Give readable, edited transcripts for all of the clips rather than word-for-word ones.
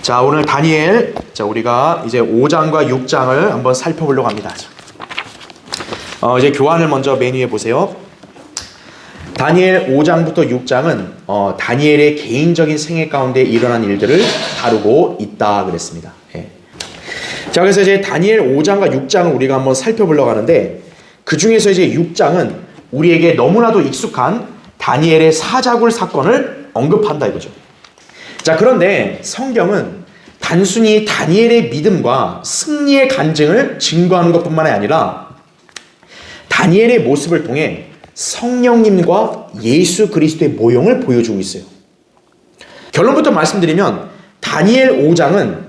자, 오늘 다니엘, 우리가 이제 5장과 6장을 한번 살펴보려고 합니다. 이제 교환을 먼저 맨 위에 보세요. 다니엘 5장부터 6장은 다니엘의 개인적인 생애 가운데 일어난 일들을 다루고 있다 그랬습니다. 예. 자, 그래서 이제 다니엘 5장과 6장을 우리가 한번 살펴보려고 하는데, 그 중에서 이제 6장은 우리에게 너무나도 익숙한 다니엘의 사자굴 사건을 언급한다 이거죠. 자, 그런데 성경은 단순히 다니엘의 믿음과 승리의 간증을 증거하는 것뿐만 아니라 다니엘의 모습을 통해 성령님과 예수 그리스도의 모형을 보여주고 있어요. 결론부터 말씀드리면 다니엘 5장은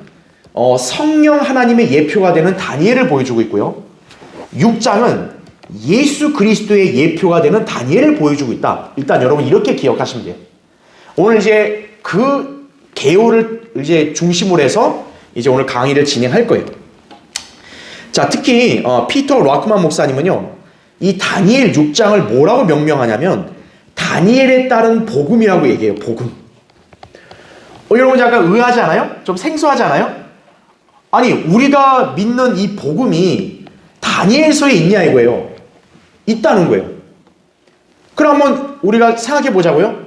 성령 하나님의 예표가 되는 다니엘을 보여주고 있고요, 6장은 예수 그리스도의 예표가 되는 다니엘을 보여주고 있다. 일단 여러분 이렇게 기억하시면 돼요. 오늘 이제 그 개요를 이제 중심으로 해서 이제 오늘 강의를 진행할 거예요. 자, 특히 피터 락만 목사님은요, 이 다니엘 6장을 뭐라고 명명하냐면 다니엘에 따른 복음이라고 얘기해요. 복음. 여러분 약간 의아하지 않아요? 좀 생소하지 않아요? 아니, 우리가 믿는 이 복음이 다니엘서에 있냐 이거예요. 있다는 거예요. 그럼 한번 우리가 생각해 보자고요.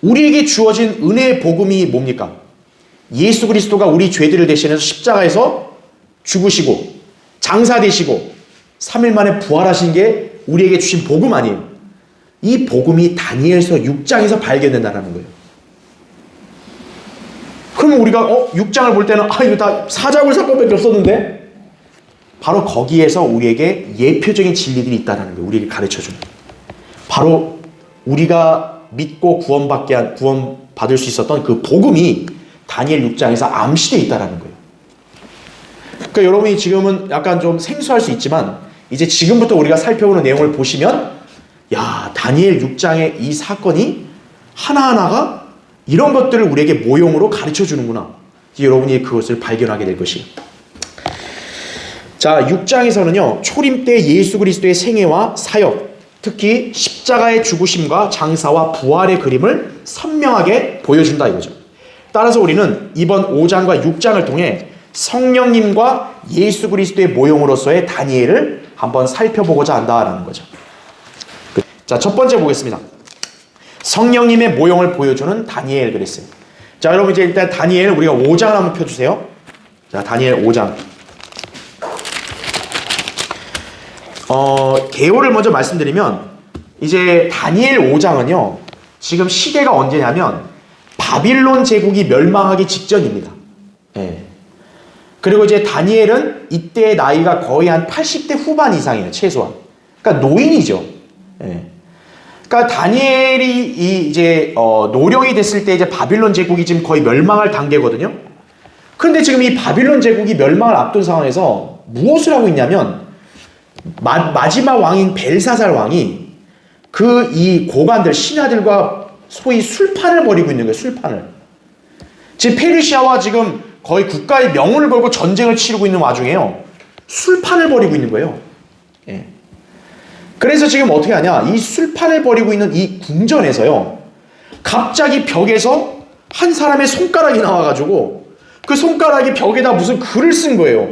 우리에게 주어진 은혜의 복음이 뭡니까? 예수 그리스도가 우리 죄들을 대신해서 십자가에서 죽으시고 장사되시고 3일 만에 부활하신 게 우리에게 주신 복음 아니에요. 이 복음이 다니엘서 6장에서 발견된다는 거예요. 그러면 우리가 6장을 볼 때는 이거 다 사자굴 사건밖에 없었는데, 바로 거기에서 우리에게 예표적인 진리들이 있다는 거예요. 우리에게 가르쳐주는. 바로 우리가 믿고 구원받을 수 있었던 그 복음이 다니엘 6장에서 암시되어 있다는 거예요. 그러니까 여러분이 지금은 약간 좀 생소할 수 있지만, 이제 지금부터 우리가 살펴보는 내용을 보시면, 야, 다니엘 6장의 이 사건이 하나하나가 이런 것들을 우리에게 모형으로 가르쳐 주는구나. 여러분이 그것을 발견하게 될 것이에요. 자, 6장에서는요, 초림 때 예수 그리스도의 생애와 사역, 특히 십자가의 죽으심과 장사와 부활의 그림을 선명하게 보여준다 이거죠. 따라서 우리는 이번 5장과 6장을 통해 성령님과 예수 그리스도의 모형으로서의 다니엘을 한번 살펴보고자 한다라는 거죠. 자, 첫 번째 보겠습니다. 성령님의 모형을 보여주는 다니엘 그랬어요. 자, 여러분 이제 일단 다니엘 우리가 5장을 한번 펴주세요. 자, 다니엘 5장. 개요를 먼저 말씀드리면, 이제 다니엘 5장은요, 지금 시대가 언제냐면 바빌론 제국이 멸망하기 직전입니다. 예. 그리고 이제 다니엘은 이때 나이가 거의 한 80대 후반 이상이에요, 최소한. 그러니까 노인이죠. 예. 그러니까 다니엘이 이제 노령이 됐을 때 이제 바빌론 제국이 지금 거의 멸망할 단계거든요. 그런데 지금 이 바빌론 제국이 멸망을 앞둔 상황에서 무엇을 하고 있냐면, 마지막 왕인 벨사살 왕이 그 이 고관들, 신하들과 소위 술판을 벌이고 있는 거예요. 술판을. 지금 페르시아와 지금 거의 국가의 명운을 걸고 전쟁을 치르고 있는 와중에요, 술판을 벌이고 있는 거예요. 예. 그래서 지금 어떻게 하냐, 이 술판을 벌이고 있는 이 궁전에서요, 갑자기 벽에서 한 사람의 손가락이 나와가지고 그 손가락이 벽에다 무슨 글을 쓴 거예요.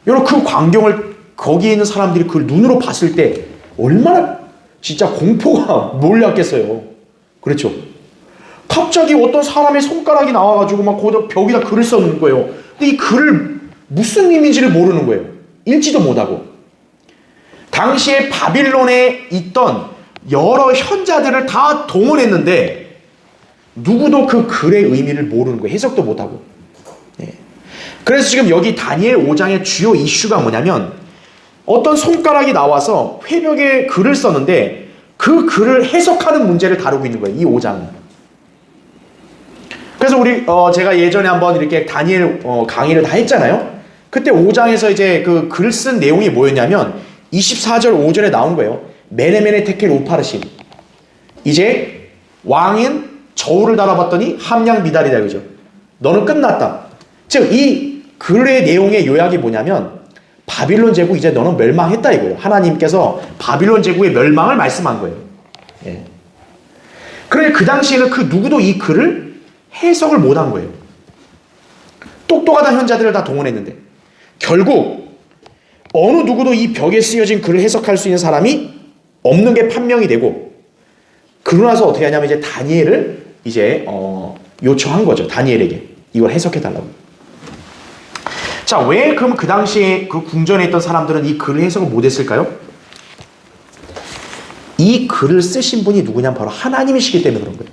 여러분, 그 광경을 거기에 있는 사람들이 그걸 눈으로 봤을 때 얼마나 진짜 공포가 몰렸겠어요. 그렇죠? 갑자기 어떤 사람의 손가락이 나와가지고 막 거기다 벽에다 글을 써놓은 거예요. 근데 이 글을 무슨 의미인지를 모르는 거예요. 읽지도 못하고. 당시에 바빌론에 있던 여러 현자들을 다 동원했는데 누구도 그 글의 의미를 모르는 거예요. 해석도 못하고. 네. 그래서 지금 여기 다니엘 5장의 주요 이슈가 뭐냐면, 어떤 손가락이 나와서 회벽에 글을 썼는데 그 글을 해석하는 문제를 다루고 있는 거예요, 이 5장은. 그래서 우리 제가 예전에 한번 이렇게 다니엘 강의를 다 했잖아요. 그때 5장에서 이제 그 글 쓴 내용이 뭐였냐면 24절 5절에 나온 거예요. 메네메네 테켈 우파르신. 이제 왕인 저울을 달아봤더니 함량 미달이다 그죠. 너는 끝났다. 즉 이 글의 내용의 요약이 뭐냐면, 바빌론 제국 이제 너는 멸망했다 이거예요. 하나님께서 바빌론 제국의 멸망을 말씀한 거예요. 예. 그런데 그 당시에는 그 누구도 이 글을 해석을 못한 거예요. 똑똑하다 현자들을 다 동원했는데 결국 어느 누구도 이 벽에 쓰여진 글을 해석할 수 있는 사람이 없는 게 판명이 되고, 그러고 나서 어떻게 하냐면 이제 다니엘을 이제 요청한 거죠. 다니엘에게 이걸 해석해 달라고. 자, 왜 그럼 그 당시에 그 궁전에 있던 사람들은 이 글을 해석을 못했을까요? 이 글을 쓰신 분이 누구냐면 바로 하나님이시기 때문에 그런 거예요.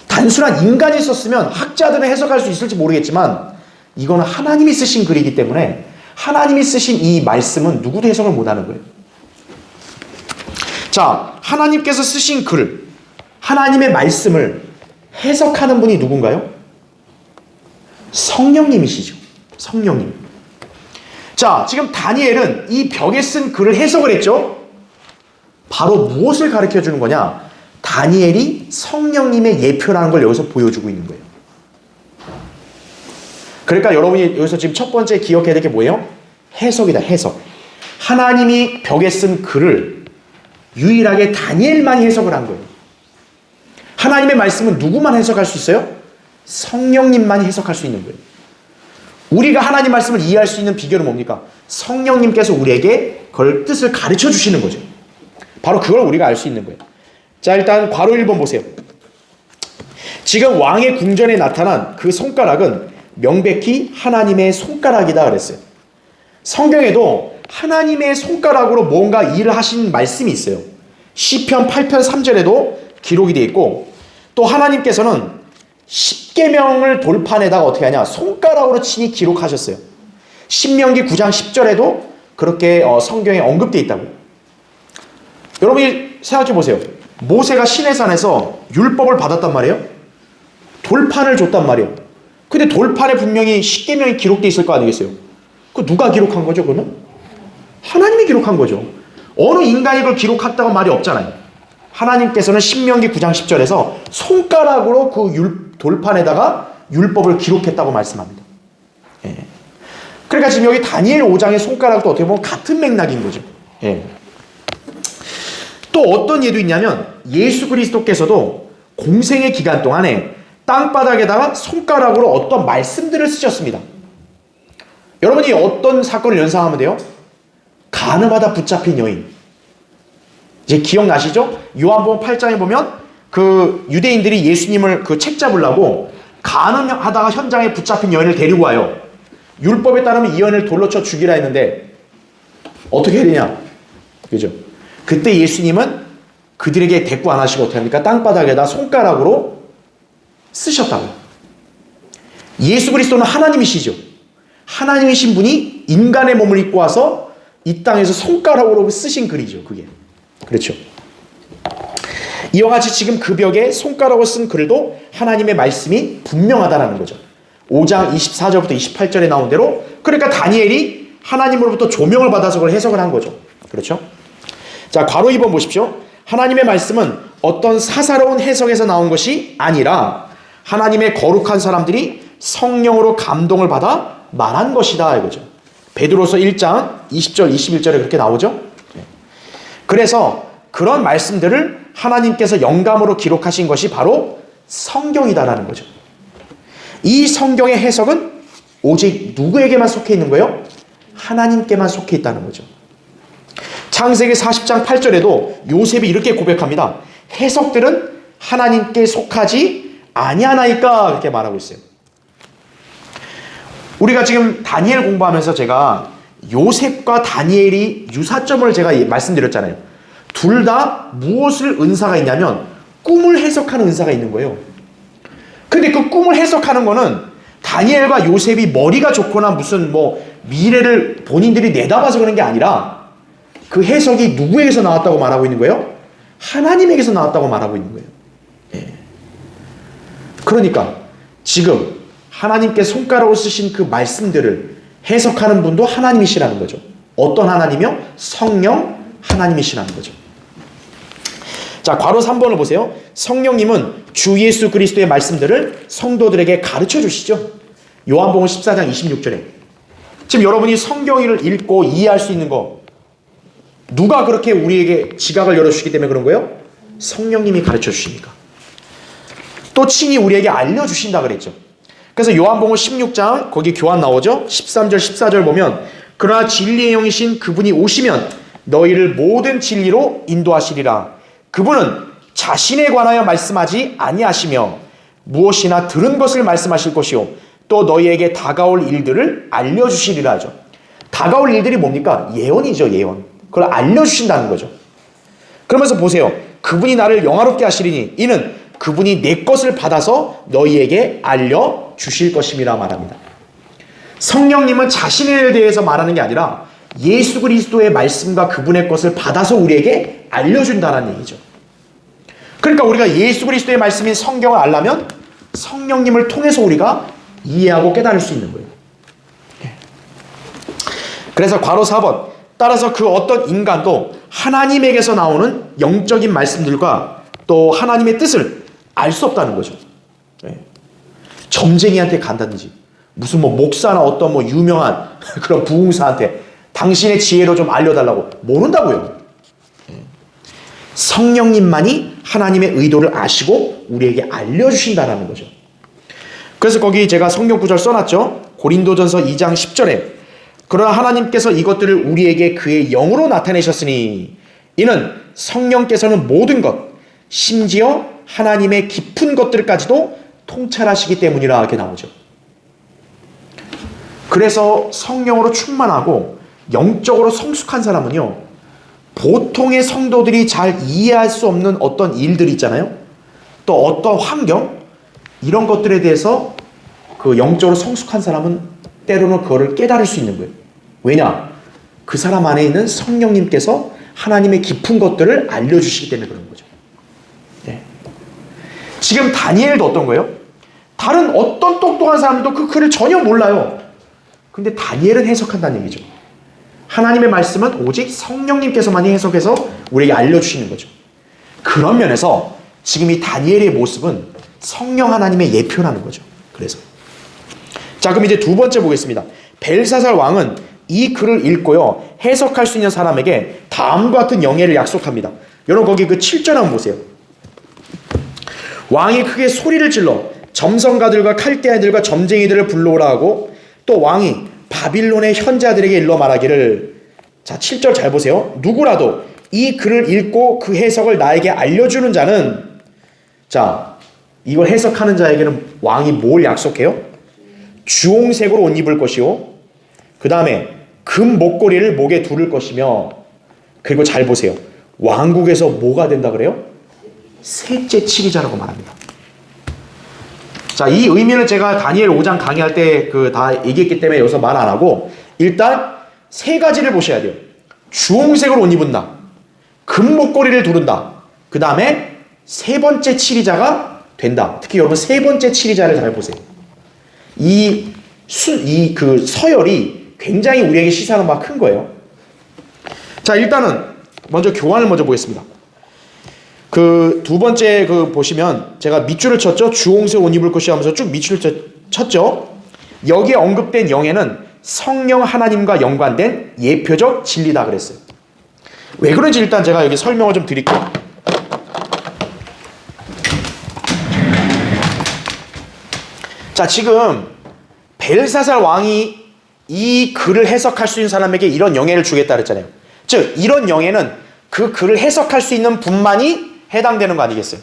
단순한 인간이 썼으면 학자들은 해석할 수 있을지 모르겠지만 이거는 하나님이 쓰신 글이기 때문에 하나님이 쓰신 이 말씀은 누구도 해석을 못하는 거예요. 자, 하나님께서 쓰신 글, 하나님의 말씀을 해석하는 분이 누군가요? 성령님이시죠. 성령님. 자, 지금 다니엘은 이 벽에 쓴 글을 해석을 했죠. 바로 무엇을 가르쳐 주는 거냐? 다니엘이 성령님의 예표라는 걸 여기서 보여주고 있는 거예요. 그러니까 여러분이 여기서 지금 첫 번째 기억해야 될 게 뭐예요? 해석이다, 해석. 하나님이 벽에 쓴 글을 유일하게 다니엘만이 해석을 한 거예요. 하나님의 말씀은 누구만 해석할 수 있어요? 성령님만이 해석할 수 있는 거예요. 우리가 하나님 말씀을 이해할 수 있는 비결은 뭡니까? 성령님께서 우리에게 그걸 뜻을 가르쳐 주시는 거죠. 바로 그걸 우리가 알 수 있는 거예요. 자, 일단 괄호 1번 보세요. 지금 왕의 궁전에 나타난 그 손가락은 명백히 하나님의 손가락이다 그랬어요. 성경에도 하나님의 손가락으로 뭔가 일을 하신 말씀이 있어요. 시편 8편 3절에도 기록이 되어 있고, 또 하나님께서는 십계명을 돌판에다가 어떻게 하냐, 손가락으로 친히 기록하셨어요. 신명기 9장 10절에도 그렇게 성경에 언급되어 있다고요. 여러분이 생각해 보세요. 모세가 시내산에서 율법을 받았단 말이에요. 돌판을 줬단 말이에요. 근데 돌판에 분명히 십계명이 기록되어 있을 거 아니겠어요? 그 누가 기록한 거죠, 그러면? 하나님이 기록한 거죠. 어느 인간이 그걸 기록했다고 말이 없잖아요. 하나님께서는 신명기 9장 10절에서 손가락으로 그 돌판에다가 율법을 기록했다고 말씀합니다. 예. 그러니까 지금 여기 다니엘 5장의 손가락도 어떻게 보면 같은 맥락인 거죠. 예. 또 어떤 예도 있냐면 예수 그리스도께서도 공생의 기간 동안에 땅바닥에다가 손가락으로 어떤 말씀들을 쓰셨습니다. 여러분이 어떤 사건을 연상하면 돼요? 간음하다 붙잡힌 여인. 이제 기억나시죠? 요한복음 8장에 보면 그 유대인들이 예수님을 그 책 잡으려고 간음하다가 현장에 붙잡힌 여인을 데리고 와요. 율법에 따르면 이 여인을 돌로 쳐 죽이라 했는데 어떻게 해야 되냐? 그죠? 그때 예수님은 그들에게 대꾸 안 하시고 어떻게 합니까? 땅바닥에다 손가락으로 쓰셨다고요. 예수 그리스도는 하나님이시죠. 하나님이신 분이 인간의 몸을 입고 와서 이 땅에서 손가락으로 쓰신 글이죠. 그게. 그렇죠. 이와 같이 지금 그 벽에 손가락으로 쓴 글도 하나님의 말씀이 분명하다는 거죠. 5장 24절부터 28절에 나온 대로, 그러니까 다니엘이 하나님으로부터 조명을 받아서 그걸 해석을 한 거죠. 그렇죠? 자, 괄호 2번 보십시오. 하나님의 말씀은 어떤 사사로운 해석에서 나온 것이 아니라 하나님의 거룩한 사람들이 성령으로 감동을 받아 말한 것이다 이거죠. 베드로서 1장 20절 21절에 그렇게 나오죠. 그래서 그런 말씀들을 하나님께서 영감으로 기록하신 것이 바로 성경이다라는 거죠. 이 성경의 해석은 오직 누구에게만 속해 있는 거예요? 하나님께만 속해 있다는 거죠. 창세기 40장 8절에도 요셉이 이렇게 고백합니다. 해석들은 하나님께 속하지 아니하나이까 그렇게 말하고 있어요. 우리가 지금 다니엘 공부하면서 제가 요셉과 다니엘이 유사점을 제가 말씀드렸잖아요. 둘 다 무엇을 은사가 있냐면 꿈을 해석하는 은사가 있는 거예요. 근데 그 꿈을 해석하는 거는 다니엘과 요셉이 머리가 좋거나 무슨 미래를 본인들이 내다봐서 그런 게 아니라 그 해석이 누구에게서 나왔다고 말하고 있는 거예요? 하나님에게서 나왔다고 말하고 있는 거예요. 예. 그러니까 지금 하나님께 손가락으로 쓰신 그 말씀들을 해석하는 분도 하나님이시라는 거죠. 어떤 하나님이요? 성령 하나님이시라는 거죠. 자, 괄호 3번을 보세요. 성령님은 주 예수 그리스도의 말씀들을 성도들에게 가르쳐 주시죠. 요한복음 14장 26절에. 지금 여러분이 성경을 읽고 이해할 수 있는 거, 누가 그렇게 우리에게 지각을 열어주시기 때문에 그런 거예요? 성령님이 가르쳐 주시니까. 또 친히 우리에게 알려주신다 그랬죠. 그래서 요한복음 16장 거기 교환 나오죠. 13절 14절 보면 그러나 진리의 영이신 그분이 오시면 너희를 모든 진리로 인도하시리라. 그분은 자신에 관하여 말씀하지 아니하시며 무엇이나 들은 것을 말씀하실 것이요 또 너희에게 다가올 일들을 알려주시리라 하죠. 다가올 일들이 뭡니까? 예언이죠. 예언. 그걸 알려주신다는 거죠. 그러면서 보세요. 그분이 나를 영화롭게 하시리니 이는 그분이 내 것을 받아서 너희에게 알려주실 것임이라 말합니다. 성령님은 자신에 대해서 말하는 게 아니라 예수 그리스도의 말씀과 그분의 것을 받아서 우리에게 알려준다는 얘기죠. 그러니까 우리가 예수 그리스도의 말씀인 성경을 알려면 성령님을 통해서 우리가 이해하고 깨달을 수 있는 거예요. 그래서 괄호 4번 따라서 그 어떤 인간도 하나님에게서 나오는 영적인 말씀들과 또 하나님의 뜻을 알 수 없다는 거죠. 점쟁이한테 간다든지 무슨 뭐 목사나 어떤 뭐 유명한 그런 부흥사한테 당신의 지혜로 좀 알려달라고 모른다고요. 성령님만이 하나님의 의도를 아시고 우리에게 알려주신다는 거죠. 그래서 거기 제가 성경 구절 써놨죠. 고린도전서 2장 10절에 그러나 하나님께서 이것들을 우리에게 그의 영으로 나타내셨으니 이는 성령께서는 모든 것 심지어 하나님의 깊은 것들까지도 통찰하시기 때문이라 이렇게 나오죠. 그래서 성령으로 충만하고 영적으로 성숙한 사람은요 보통의 성도들이 잘 이해할 수 없는 어떤 일들이 있잖아요. 또 어떤 환경 이런 것들에 대해서 그 영적으로 성숙한 사람은 때로는 그거를 깨달을 수 있는 거예요. 왜냐? 그 사람 안에 있는 성령님께서 하나님의 깊은 것들을 알려주시기 때문에 그런 거죠. 네. 지금 다니엘도 어떤 거예요? 다른 어떤 똑똑한 사람도 그 글을 전혀 몰라요. 근데 다니엘은 해석한다는 얘기죠. 하나님의 말씀은 오직 성령님께서만이 해석해서 우리에게 알려주시는 거죠. 그런 면에서 지금 이 다니엘의 모습은 성령 하나님의 예표라는 거죠. 그래서 자 그럼 이제 두 번째 보겠습니다. 벨사살 왕은 이 글을 읽고요 해석할 수 있는 사람에게 다음과 같은 영예를 약속합니다. 여러분 거기 그 7절 한번 보세요. 왕이 크게 소리를 질러 점성가들과 칼데아들과 점쟁이들을 불러오라 하고 또 왕이 바빌론의 현자들에게 일러 말하기를 자 7절 잘 보세요. 누구라도 이 글을 읽고 그 해석을 나에게 알려주는 자는 자 이걸 해석하는 자에게는 왕이 뭘 약속해요? 주홍색으로 옷 입을 것이요 그 다음에 금 목걸이를 목에 두를 것이며 그리고 잘 보세요. 왕국에서 뭐가 된다 그래요? 셋째 치리자라고 말합니다. 자, 이 의미는 제가 다니엘 5장 강의할 때 그 다 얘기했기 때문에 여기서 말 안 하고 일단 세 가지를 보셔야 돼요. 주홍색으로 옷 입은다. 금 목걸이를 두른다. 그 다음에 세 번째 치리자가 된다. 특히 여러분 세 번째 치리자를 잘 보세요. 그 서열이 굉장히 우리에게 시사하는 바가 큰 거예요. 자, 일단은 먼저 교환을 먼저 보겠습니다. 그 두 번째 그 보시면 제가 밑줄을 쳤죠. 주홍색 옷 입을 것이 하면서 쭉 밑줄을 쳤죠. 여기에 언급된 영예는 성령 하나님과 연관된 예표적 진리다 그랬어요. 왜 그런지 일단 제가 여기 설명을 좀 드릴게요. 자, 지금 벨사살 왕이 이 글을 해석할 수 있는 사람에게 이런 영예를 주겠다 그랬잖아요. 즉 이런 영예는 그 글을 해석할 수 있는 분만이 해당되는 거 아니겠어요?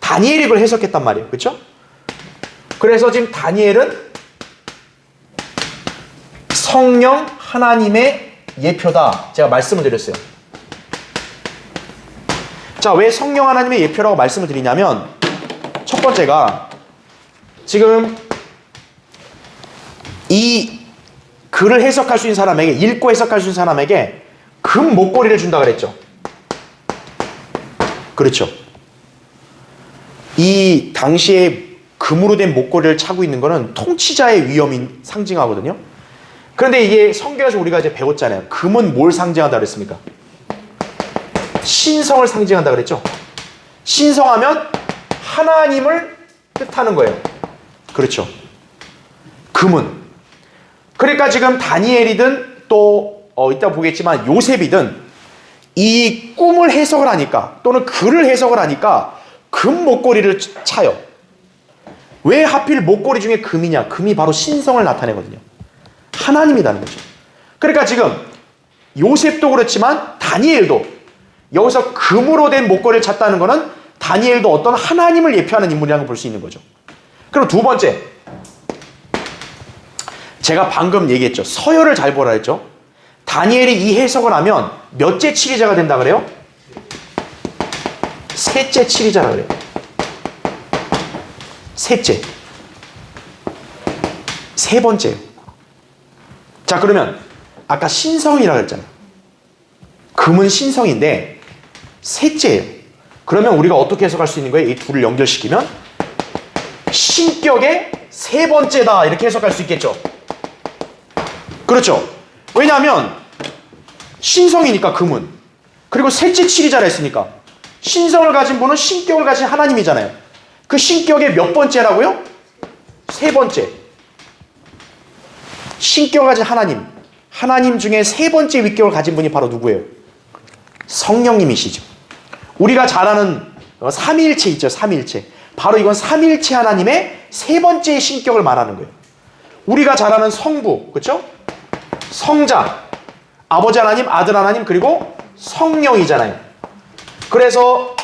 다니엘이 그걸 해석했단 말이에요. 그렇죠? 그래서 지금 다니엘은 성령 하나님의 예표다. 제가 말씀을 드렸어요. 자, 왜 성령 하나님의 예표라고 말씀을 드리냐면 첫 번째가 지금 이 글을 해석할 수 있는 사람에게 읽고 해석할 수 있는 사람에게 금 목걸이를 준다 그랬죠. 그렇죠. 이 당시에 금으로 된 목걸이를 차고 있는 거는 통치자의 위엄이 상징하거든요. 그런데 이게 성경에서 우리가 이제 배웠잖아요. 금은 뭘 상징한다 그랬습니까? 신성을 상징한다 그랬죠. 신성하면 하나님을 뜻하는 거예요. 그렇죠. 금은. 그러니까 지금 다니엘이든 또 이따 보겠지만 요셉이든 이 꿈을 해석을 하니까 또는 글을 해석을 하니까 금 목걸이를 차요. 왜 하필 목걸이 중에 금이냐? 금이 바로 신성을 나타내거든요. 하나님이라는 거죠. 그러니까 지금 요셉도 그렇지만 다니엘도 여기서 금으로 된 목걸이를 찾다는 것은 다니엘도 어떤 하나님을 예표하는 인물이라는 걸 볼 수 있는 거죠. 그럼 두 번째, 제가 방금 얘기했죠. 서열을 잘 보라 했죠. 다니엘이 이 해석을 하면 몇째 치리자가 된다 그래요? 셋째 치리자라 그래요. 셋째. 세 번째요. 자, 그러면 아까 신성이라고 했잖아요. 금은 신성인데 셋째예요. 그러면 우리가 어떻게 해석할 수 있는 거예요? 이 둘을 연결시키면 신격의 세 번째다 이렇게 해석할 수 있겠죠. 그렇죠. 왜냐하면 신성이니까 금은, 그리고 셋째 치리자라 했으니까 신성을 가진 분은 신격을 가진 하나님이잖아요. 그 신격의 몇 번째라고요? 세 번째. 신격을 가진 하나님 중에 세 번째 위격을 가진 분이 바로 누구예요? 성령님이시죠. 우리가 잘 아는 삼위일체 있죠. 삼위일체. 바로 이건 삼위일체 하나님의 세 번째 신격을 말하는 거예요. 우리가 잘 아는 성부, 그렇죠? 성자, 아버지 하나님, 아들 하나님, 그리고 성령이잖아요. 그래서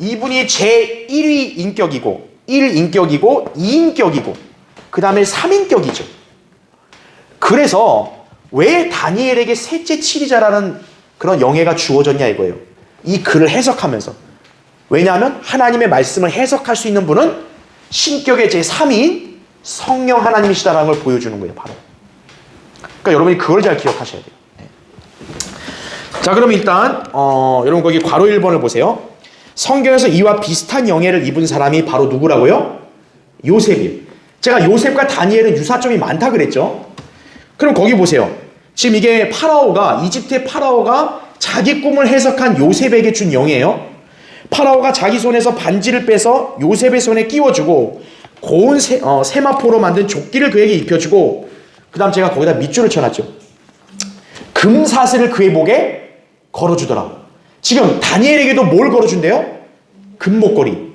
이분이 제1위 인격이고 1인격이고 2인격이고 그 다음에 3인격이죠. 그래서 왜 다니엘에게 셋째 치리자라는 그런 영예가 주어졌냐 이거예요. 이 글을 해석하면서. 왜냐하면 하나님의 말씀을 해석할 수 있는 분은 신격의 제3위인 성령 하나님이시다라는 걸 보여주는 거예요. 바로. 그러니까 여러분이 그걸 잘 기억하셔야 돼요. 자, 그럼 일단 여러분 거기 괄호 1번을 보세요. 성경에서 이와 비슷한 영예를 입은 사람이 바로 누구라고요? 요셉이에요. 제가 요셉과 다니엘은 유사점이 많다 그랬죠. 그럼 거기 보세요. 지금 이게 파라오가, 이집트의 파라오가 자기 꿈을 해석한 요셉에게 준 영예예요. 파라오가 자기 손에서 반지를 빼서 요셉의 손에 끼워주고 고운 세마포로 만든 조끼를 그에게 입혀주고 그 다음 제가 거기다 밑줄을 쳐놨죠. 금사슬을 그의 목에 걸어주더라. 지금 다니엘에게도 뭘 걸어준대요? 금목걸이.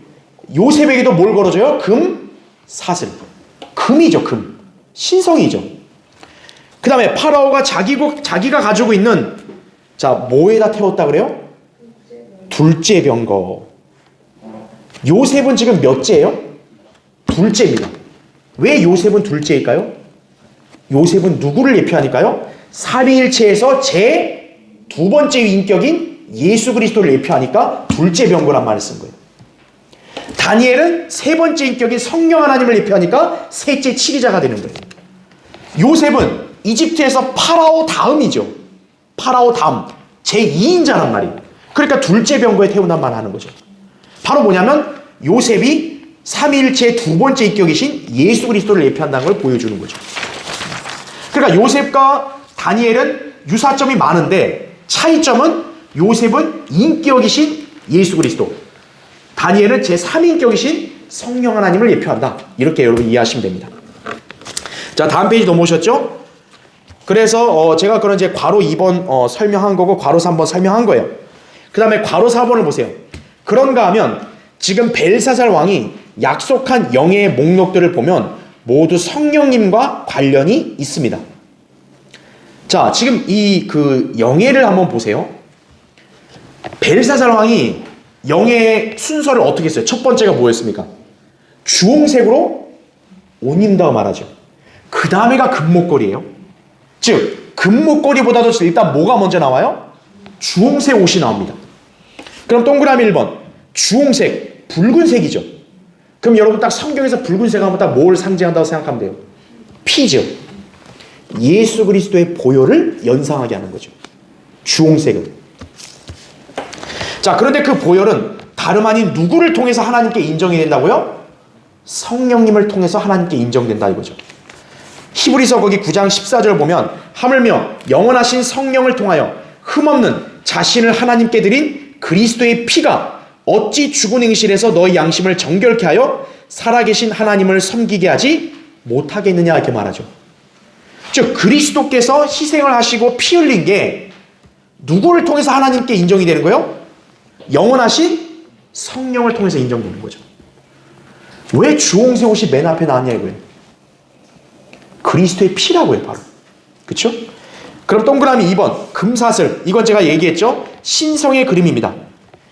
요셉에게도 뭘 걸어줘요? 금사슬. 금이죠. 금. 신성이죠. 그 다음에 파라오가 자기가 가지고 있는, 자, 뭐에다 태웠다 그래요? 둘째 병거. 요셉은 지금 몇째예요? 둘째입니다. 왜 요셉은 둘째일까요? 요셉은 누구를 예표하니까요? 삼위일체에서 제 두 번째 인격인 예수 그리스도를 예표하니까 둘째 병거란 말을 쓴 거예요. 다니엘은 세 번째 인격인 성령 하나님을 예표하니까 셋째 치리자가 되는 거예요. 요셉은 이집트에서 파라오 다음이죠. 파라오 다음 제2인자란 말이에요. 그러니까 둘째 병거에 태운단 말을 하는 거죠. 바로 뭐냐면 요셉이 삼위일체의 두 번째 인격이신 예수 그리스도를 예표한다는 걸 보여주는 거죠. 그러니까 요셉과 다니엘은 유사점이 많은데 차이점은 요셉은 인격이신 예수 그리스도, 다니엘은 제3인격이신 성령 하나님을 예표한다. 이렇게 여러분 이해하시면 됩니다. 자, 다음 페이지 넘어오셨죠? 그래서 제가 그런 이제 괄호 2번 설명한 거고 괄호 3번 설명한 거예요. 그 다음에 괄호 4번을 보세요. 그런가 하면 지금 벨사살 왕이 약속한 영예의 목록들을 보면 모두 성령님과 관련이 있습니다. 자, 지금 이 그 영예를 한번 보세요. 벨사살 왕이 영예의 순서를 어떻게 했어요? 첫 번째가 뭐였습니까? 주홍색으로 옷 입는다고 말하죠. 그 다음에가 금목걸이에요. 즉 금목걸이보다도 일단 뭐가 먼저 나와요? 주홍색 옷이 나옵니다. 그럼 동그라미 1번 주홍색, 붉은색이죠. 그럼 여러분 딱 성경에서 붉은색 하면 딱 뭘 상징한다고 생각하면 돼요? 피죠. 예수 그리스도의 보혈을 연상하게 하는 거죠. 주홍색은. 자, 그런데 그 보혈은 다름 아닌 누구를 통해서 하나님께 인정이 된다고요? 성령님을 통해서 하나님께 인정된다 이거죠. 히브리서 거기 9장 14절 보면 하물며 영원하신 성령을 통하여 흠없는 자신을 하나님께 드린 그리스도의 피가 어찌 죽은 행실에서 너희 양심을 정결케 하여 살아계신 하나님을 섬기게 하지 못하겠느냐 이렇게 말하죠. 즉 그리스도께서 희생을 하시고 피 흘린 게 누구를 통해서 하나님께 인정이 되는 거예요? 영원하신 성령을 통해서 인정되는 거죠. 왜 주홍색 옷이 맨 앞에 나왔냐 이거예요. 그리스도의 피라고요, 바로. 그쵸? 그럼 동그라미 2번 금사슬, 이건 제가 얘기했죠? 신성의 그림입니다.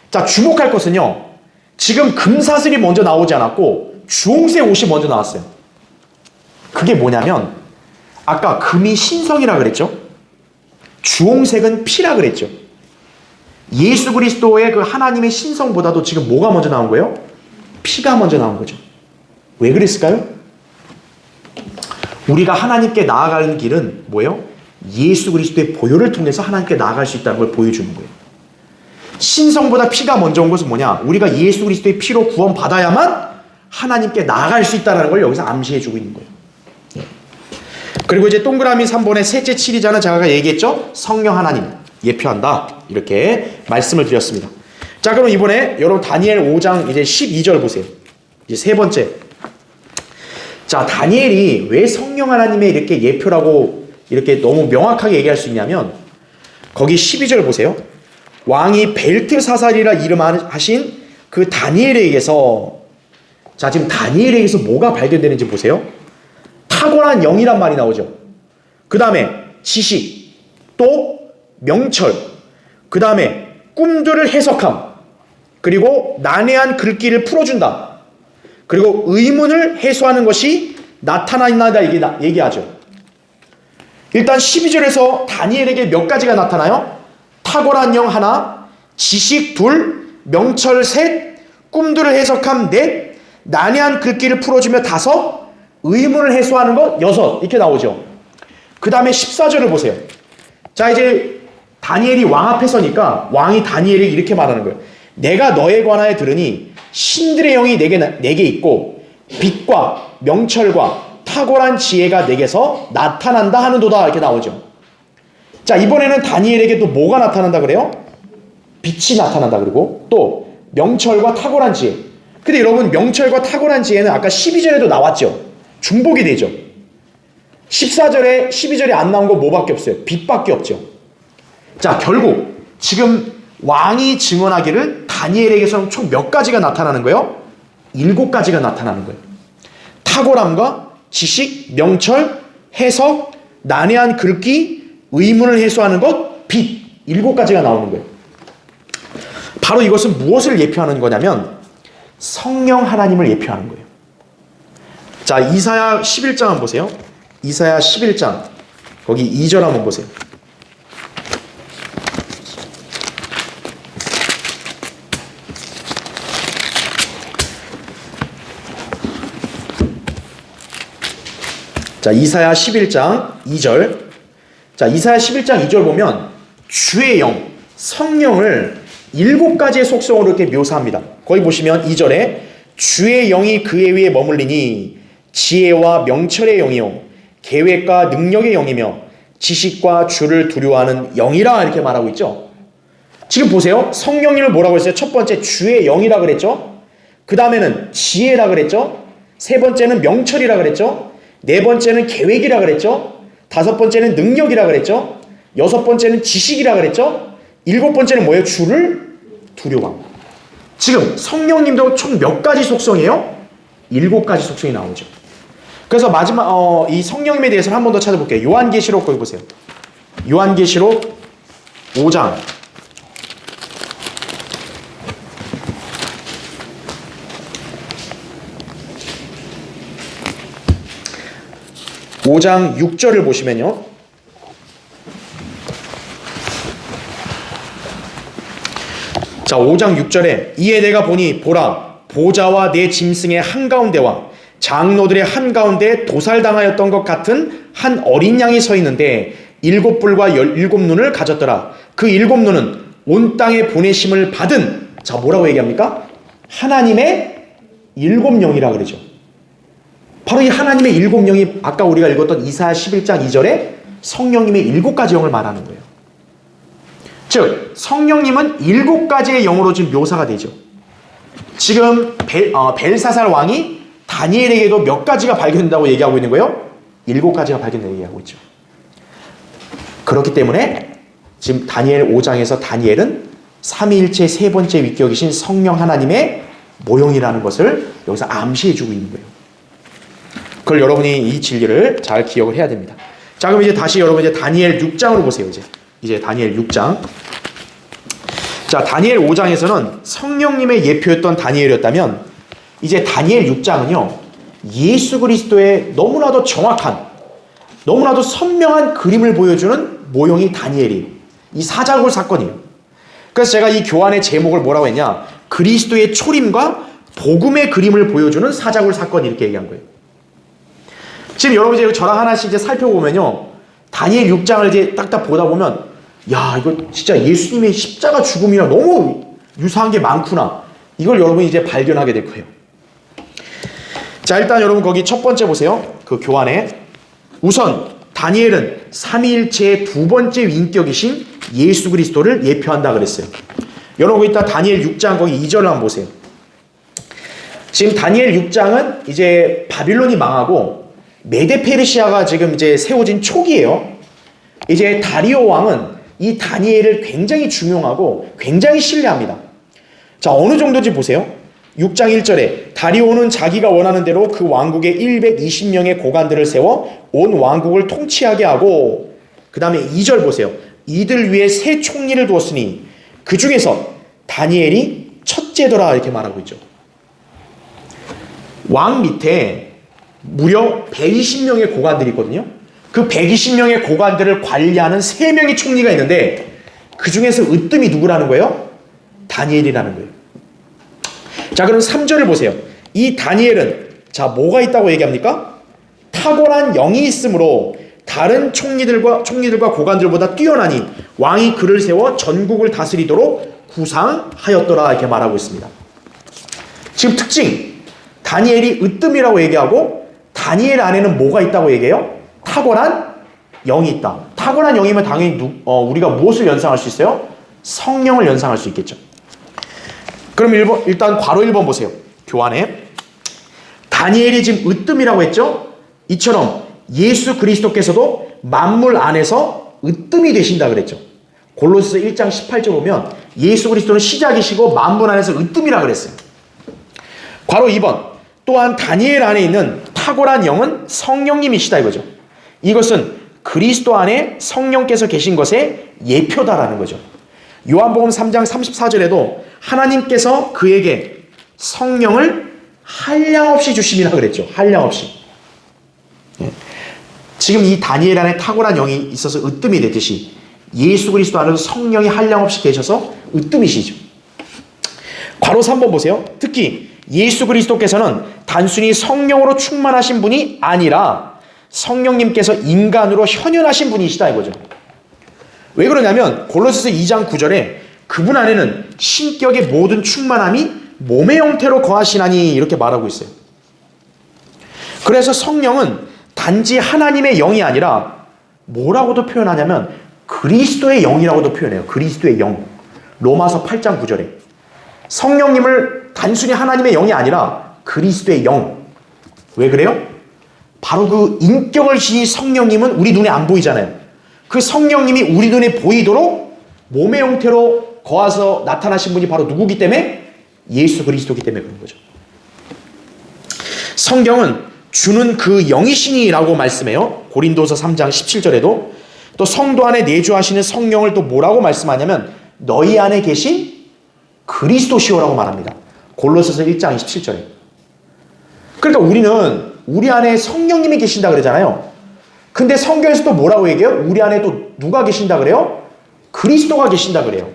자, 주목할 것은요, 지금 금사슬이 먼저 나오지 않았고 주홍색 옷이 먼저 나왔어요. 그게 뭐냐면 아까 금이 신성이라 그랬죠? 주홍색은 피라 그랬죠? 예수 그리스도의 그 하나님의 신성보다도 지금 뭐가 먼저 나온 거예요? 피가 먼저 나온 거죠. 왜 그랬을까요? 우리가 하나님께 나아가는 길은 뭐예요? 예수 그리스도의 보혈을 통해서 하나님께 나아갈 수 있다는 걸 보여주는 거예요. 신성보다 피가 먼저 온 것은 뭐냐? 우리가 예수 그리스도의 피로 구원받아야만 하나님께 나아갈 수 있다는 걸 여기서 암시해주고 있는 거예요. 그리고 이제 동그라미 3번의 셋째 칠이자는 제가 얘기했죠? 성령 하나님 예표한다. 이렇게 말씀을 드렸습니다. 자, 그럼 이번에 여러분 다니엘 5장 이제 12절 보세요. 이제 세 번째. 자, 다니엘이 왜 성령 하나님의 이렇게 예표라고 이렇게 너무 명확하게 얘기할 수 있냐면 거기 12절 보세요. 왕이 벨트사살이라 이름하신 그 다니엘에게서, 자, 지금 다니엘에게서 뭐가 발견되는지 보세요. 탁월한 영이란 말이 나오죠. 그 다음에 지식, 또 명철, 그 다음에 꿈들을 해석함, 그리고 난해한 글귀를 풀어준다, 그리고 의문을 해소하는 것이 나타난다 얘기하죠. 일단 12절에서 다니엘에게 몇 가지가 나타나요? 탁월한 영 하나, 지식 둘, 명철 셋, 꿈들을 해석함 넷, 난해한 글귀를 풀어주며 다섯, 의문을 해소하는 것 여섯, 이렇게 나오죠. 그 다음에 14절을 보세요. 자, 이제 다니엘이 왕 앞에 서니까 왕이 다니엘에게 이렇게 말하는 거예요. 내가 너에 관하여 들으니 신들의 영이 내게 있고 빛과 명철과 탁월한 지혜가 내게서 나타난다 하는도다, 이렇게 나오죠. 자, 이번에는 다니엘에게 또 뭐가 나타난다 그래요? 빛이 나타난다. 그리고 또 명철과 탁월한 지혜. 근데 여러분, 명철과 탁월한 지혜는 아까 12절에도 나왔죠. 중복이 되죠. 14절에 12절에 안 나온 거 뭐밖에 없어요? 빛밖에 없죠. 자, 결국 지금 왕이 증언하기를 다니엘에게서는 총 몇 가지가 나타나는 거예요? 7가지가 나타나는 거예요. 탁월함과 지식, 명철, 해석, 난해한 글귀, 의문을 해소하는 것, 빛, 7가지가 나오는 거예요. 바로 이것은 무엇을 예표하는 거냐면 성령 하나님을 예표하는 거예요. 자, 이사야 11장 한번 보세요. 이사야 11장 거기 2절 한번 보세요. 자, 이사야 11장 2절. 자, 이사야 11장 2절 보면 주의 영, 성령을 7가지의 속성으로 이렇게 묘사합니다. 거기 보시면 2절에 주의 영이 그의 위에 머물리니 지혜와 명철의 영이요 계획과 능력의 영이며 지식과 주를 두려워하는 영이라, 이렇게 말하고 있죠. 지금 보세요. 성령님을 뭐라고 했어요? 첫 번째 주의 영이라 그랬죠. 그 다음에는 지혜라 그랬죠. 세 번째는 명철이라 그랬죠. 네 번째는 계획이라 그랬죠. 다섯 번째는 능력이라 그랬죠. 여섯 번째는 지식이라 그랬죠. 일곱 번째는 뭐예요? 주를 두려워함. 지금 성령님도 총 몇 가지 속성이에요? 7가지 속성이 나오죠. 그래서 마지막 이 성령님에 대해서 한 번 더 찾아볼게요. 요한계시록 거기 보세요. 요한계시록 5장 5장 6절을 보시면요. 자, 5장 6절에 이에 내가 보니 보라 보좌와 내 짐승의 한가운데와 장로들의 한가운데 도살당하였던 것 같은 한 어린 양이 서 있는데 7뿔과 17눈을 가졌더라. 그 7눈은 온 땅에 보내심을 받은, 자, 뭐라고 얘기합니까? 하나님의 7영이라 그러죠. 바로 이 하나님의 7영이 아까 우리가 읽었던 이사야 11장 2절에 성령님의 7가지 영을 말하는 거예요. 즉 성령님은 7가지의 영으로 지금 묘사가 되죠. 지금 벨사살 왕이 다니엘에게도 몇 가지가 발견된다고 얘기하고 있는 거예요? 7가지가 발견된다고 얘기하고 있죠. 그렇기 때문에 지금 다니엘 5장에서 다니엘은 삼위일체 세 번째 위격이신 성령 하나님의 모형이라는 것을 여기서 암시해주고 있는 거예요. 그걸 여러분이 이 진리를 잘 기억을 해야 됩니다. 자, 그럼 이제 다시 여러분 이제 다니엘 6장으로 보세요. 이제 다니엘 6장. 자, 다니엘 5장에서는 성령님의 예표였던 다니엘이었다면 이제 다니엘 6장은요. 예수 그리스도의 너무나도 정확한, 너무나도 선명한 그림을 보여주는 모형이 다니엘이에요. 이 사자굴 사건이에요. 그래서 제가 이 교환의 제목을 뭐라고 했냐? 그리스도의 초림과 복음의 그림을 보여주는 사자굴 사건 이렇게 얘기한 거예요. 지금 여러분 이제 저랑 하나씩 이제 살펴보면요. 다니엘 6장을 이제 딱딱 보다 보면 야, 이거 진짜 예수님의 십자가 죽음이랑 너무 유사한 게 많구나. 이걸 여러분이 이제 발견하게 될 거예요. 자, 일단 여러분 거기 첫 번째 보세요. 그 교환에 우선 다니엘은 삼위일체의 두 번째 인격이신 예수 그리스도를 예표한다 그랬어요. 여러분 이따 다니엘 6장 거기 2절을 한번 보세요. 지금 다니엘 6장은 이제 바빌론이 망하고 메데 페르시아가 지금 이제 세워진 초기예요. 이제 다리오 왕은 이 다니엘을 굉장히 중용하고 굉장히 신뢰합니다. 자, 어느 정도인지 보세요. 6장 1절에 다리오는 자기가 원하는 대로 그 왕국에 120명의 고관들을 세워 온 왕국을 통치하게 하고, 그 다음에 2절 보세요. 이들 위에 세 총리를 두었으니 그 중에서 다니엘이 첫째더라 이렇게 말하고 있죠. 왕 밑에 무려 120명의 고관들이 있거든요. 그 120명의 고관들을 관리하는 3명의 총리가 있는데 그 중에서 으뜸이 누구라는 거예요? 다니엘이라는 거예요. 자, 그럼 3절을 보세요. 이 다니엘은 자 뭐가 있다고 얘기합니까? 탁월한 영이 있으므로 다른 총리들과 고관들보다 뛰어나니 왕이 그를 세워 전국을 다스리도록 구상하였더라 이렇게 말하고 있습니다. 지금 특징, 다니엘이 으뜸이라고 얘기하고 다니엘 안에는 뭐가 있다고 얘기해요? 탁월한 영이 있다. 탁월한 영이면 당연히 우리가 무엇을 연상할 수 있어요? 성령을 연상할 수 있겠죠. 그럼 일단 괄호 1번 보세요. 교환에 다니엘이 지금 으뜸이라고 했죠? 이처럼 예수 그리스도께서도 만물 안에서 으뜸이 되신다 그랬죠. 골로새서 1장 18절 보면 예수 그리스도는 시작이시고 만물 안에서 으뜸이라 그랬어요. 괄호 2번 또한 다니엘 안에 있는 탁월한 영은 성령님이시다 이거죠. 이것은 그리스도 안에 성령께서 계신 것의 예표다라는 거죠. 요한복음 3장 34절에도 하나님께서 그에게 성령을 한량없이 주심이라 그랬죠. 한량없이. 지금 이 다니엘 안에 탁월한 영이 있어서 으뜸이 되듯이 예수 그리스도 안에도 성령이 한량없이 계셔서 으뜸이시죠. 괄호 3번 보세요. 특히 예수 그리스도께서는 단순히 성령으로 충만하신 분이 아니라 성령님께서 인간으로 현현하신 분이시다 이거죠. 왜 그러냐면 골로새서 2장 9절에 그분 안에는 신격의 모든 충만함이 몸의 형태로 거하시나니 이렇게 말하고 있어요. 그래서 성령은 단지 하나님의 영이 아니라 뭐라고도 표현하냐면 그리스도의 영이라고도 표현해요. 그리스도의 영. 로마서 8장 9절에 성령님을 단순히 하나님의 영이 아니라 그리스도의 영. 왜 그래요? 바로 그 인격을 지닌 성령님은 우리 눈에 안 보이잖아요. 그 성령님이 우리 눈에 보이도록 몸의 형태로 거하서 나타나신 분이 바로 누구기 때문에? 예수 그리스도기 때문에 그런 거죠. 성경은 주는 그 영이시니라고 말씀해요. 고린도서 3장 17절에도 또 성도 안에 내주하시는 성령을 또 뭐라고 말씀하냐면 너희 안에 계신 그리스도시오라고 말합니다. 골로새서 1장 27절에. 그러니까 우리는 우리 안에 성령님이 계신다 그러잖아요. 근데 성경에서 또 뭐라고 얘기해요? 우리 안에 또 누가 계신다 그래요? 그리스도가 계신다 그래요.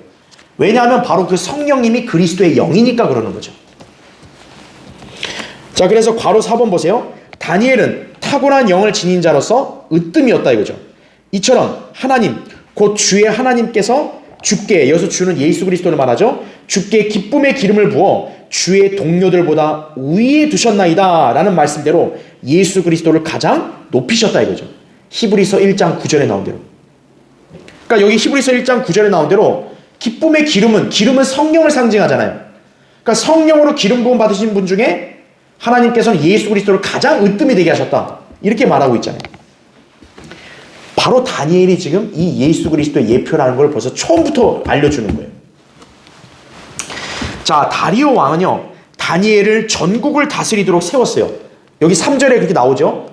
왜냐하면 바로 그 성령님이 그리스도의 영이니까 그러는 거죠. 자, 그래서 괄호 4번 보세요. 다니엘은 탁월한 영을 지닌 자로서 으뜸이었다 이거죠. 이처럼 하나님, 곧 주의 하나님께서 주께, 여기서 주는 예수 그리스도를 말하죠. 주께 기쁨의 기름을 부어 주의 동료들보다 위에 두셨나이다 라는 말씀대로 예수 그리스도를 가장 높이셨다 이거죠. 히브리서 1장 9절에 나온 대로. 그러니까 여기 히브리서 1장 9절에 나온 대로 기쁨의 기름은 성령을 상징하잖아요. 그러니까 성령으로 기름 부음 받으신 분 중에 하나님께서는 예수 그리스도를 가장 으뜸이 되게 하셨다. 이렇게 말하고 있잖아요. 바로 다니엘이 지금 이 예수 그리스도의 예표라는 걸 벌써 처음부터 알려주는 거예요. 자, 다리오 왕은요. 다니엘을 전국을 다스리도록 세웠어요. 여기 3절에 그렇게 나오죠.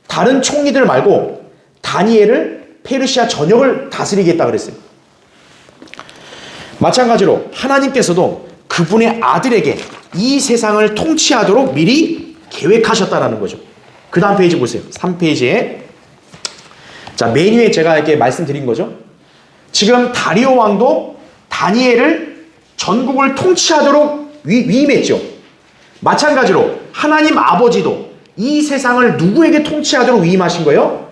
다른 총리들 말고 다니엘을 페르시아 전역을 다스리겠다 그랬어요. 마찬가지로 하나님께서도 그분의 아들에게 이 세상을 통치하도록 미리 계획하셨다라는 거죠. 그 다음 페이지 보세요. 3페이지에 자, 맨 위에 제가 이렇게 말씀드린 거죠. 지금 다리오 왕도 다니엘을 전국을 통치하도록 위임했죠. 마찬가지로 하나님 아버지도 이 세상을 누구에게 통치하도록 위임하신 거예요?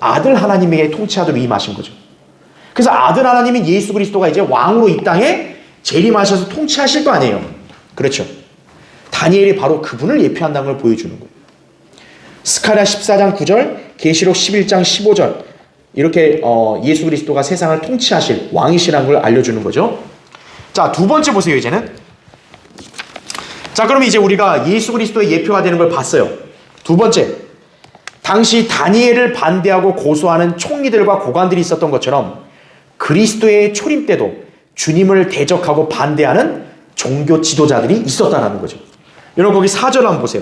아들 하나님에게 통치하도록 위임하신 거죠. 그래서 아들 하나님인 예수 그리스도가 이제 왕으로 이 땅에 재림하셔서 통치하실 거 아니에요. 그렇죠. 다니엘이 바로 그분을 예표한다는 걸 보여주는 거예요. 스가랴 14장 9절, 계시록 11장 15절 이렇게 예수 그리스도가 세상을 통치하실 왕이시라는 걸 알려주는 거죠. 자, 두 번째 보세요. 이제는 자, 그럼 이제 우리가 예수 그리스도의 예표가 되는 걸 봤어요. 두 번째, 당시 다니엘을 반대하고 고소하는 총리들과 고관들이 있었던 것처럼 그리스도의 초림 때도 주님을 대적하고 반대하는 종교 지도자들이 있었다는 거죠. 여러분 거기 4절 한번 보세요.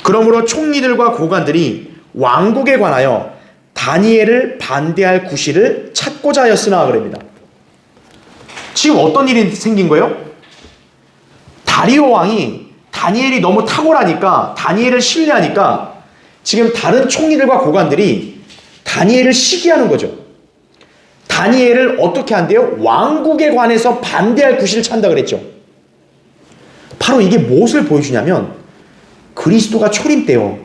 그러므로 총리들과 고관들이 왕국에 관하여 다니엘을 반대할 구실을 찾고자 하였으나 그럽니다. 지금 어떤 일이 생긴 거예요? 다리오 왕이 다니엘이 너무 탁월하니까 다니엘을 신뢰하니까 지금 다른 총리들과 고관들이 다니엘을 시기하는 거죠. 다니엘을 어떻게 한대요? 왕국에 관해서 반대할 구실을 찾는다 그랬죠. 바로 이게 무엇을 보여주냐면 그리스도가 초림 때요.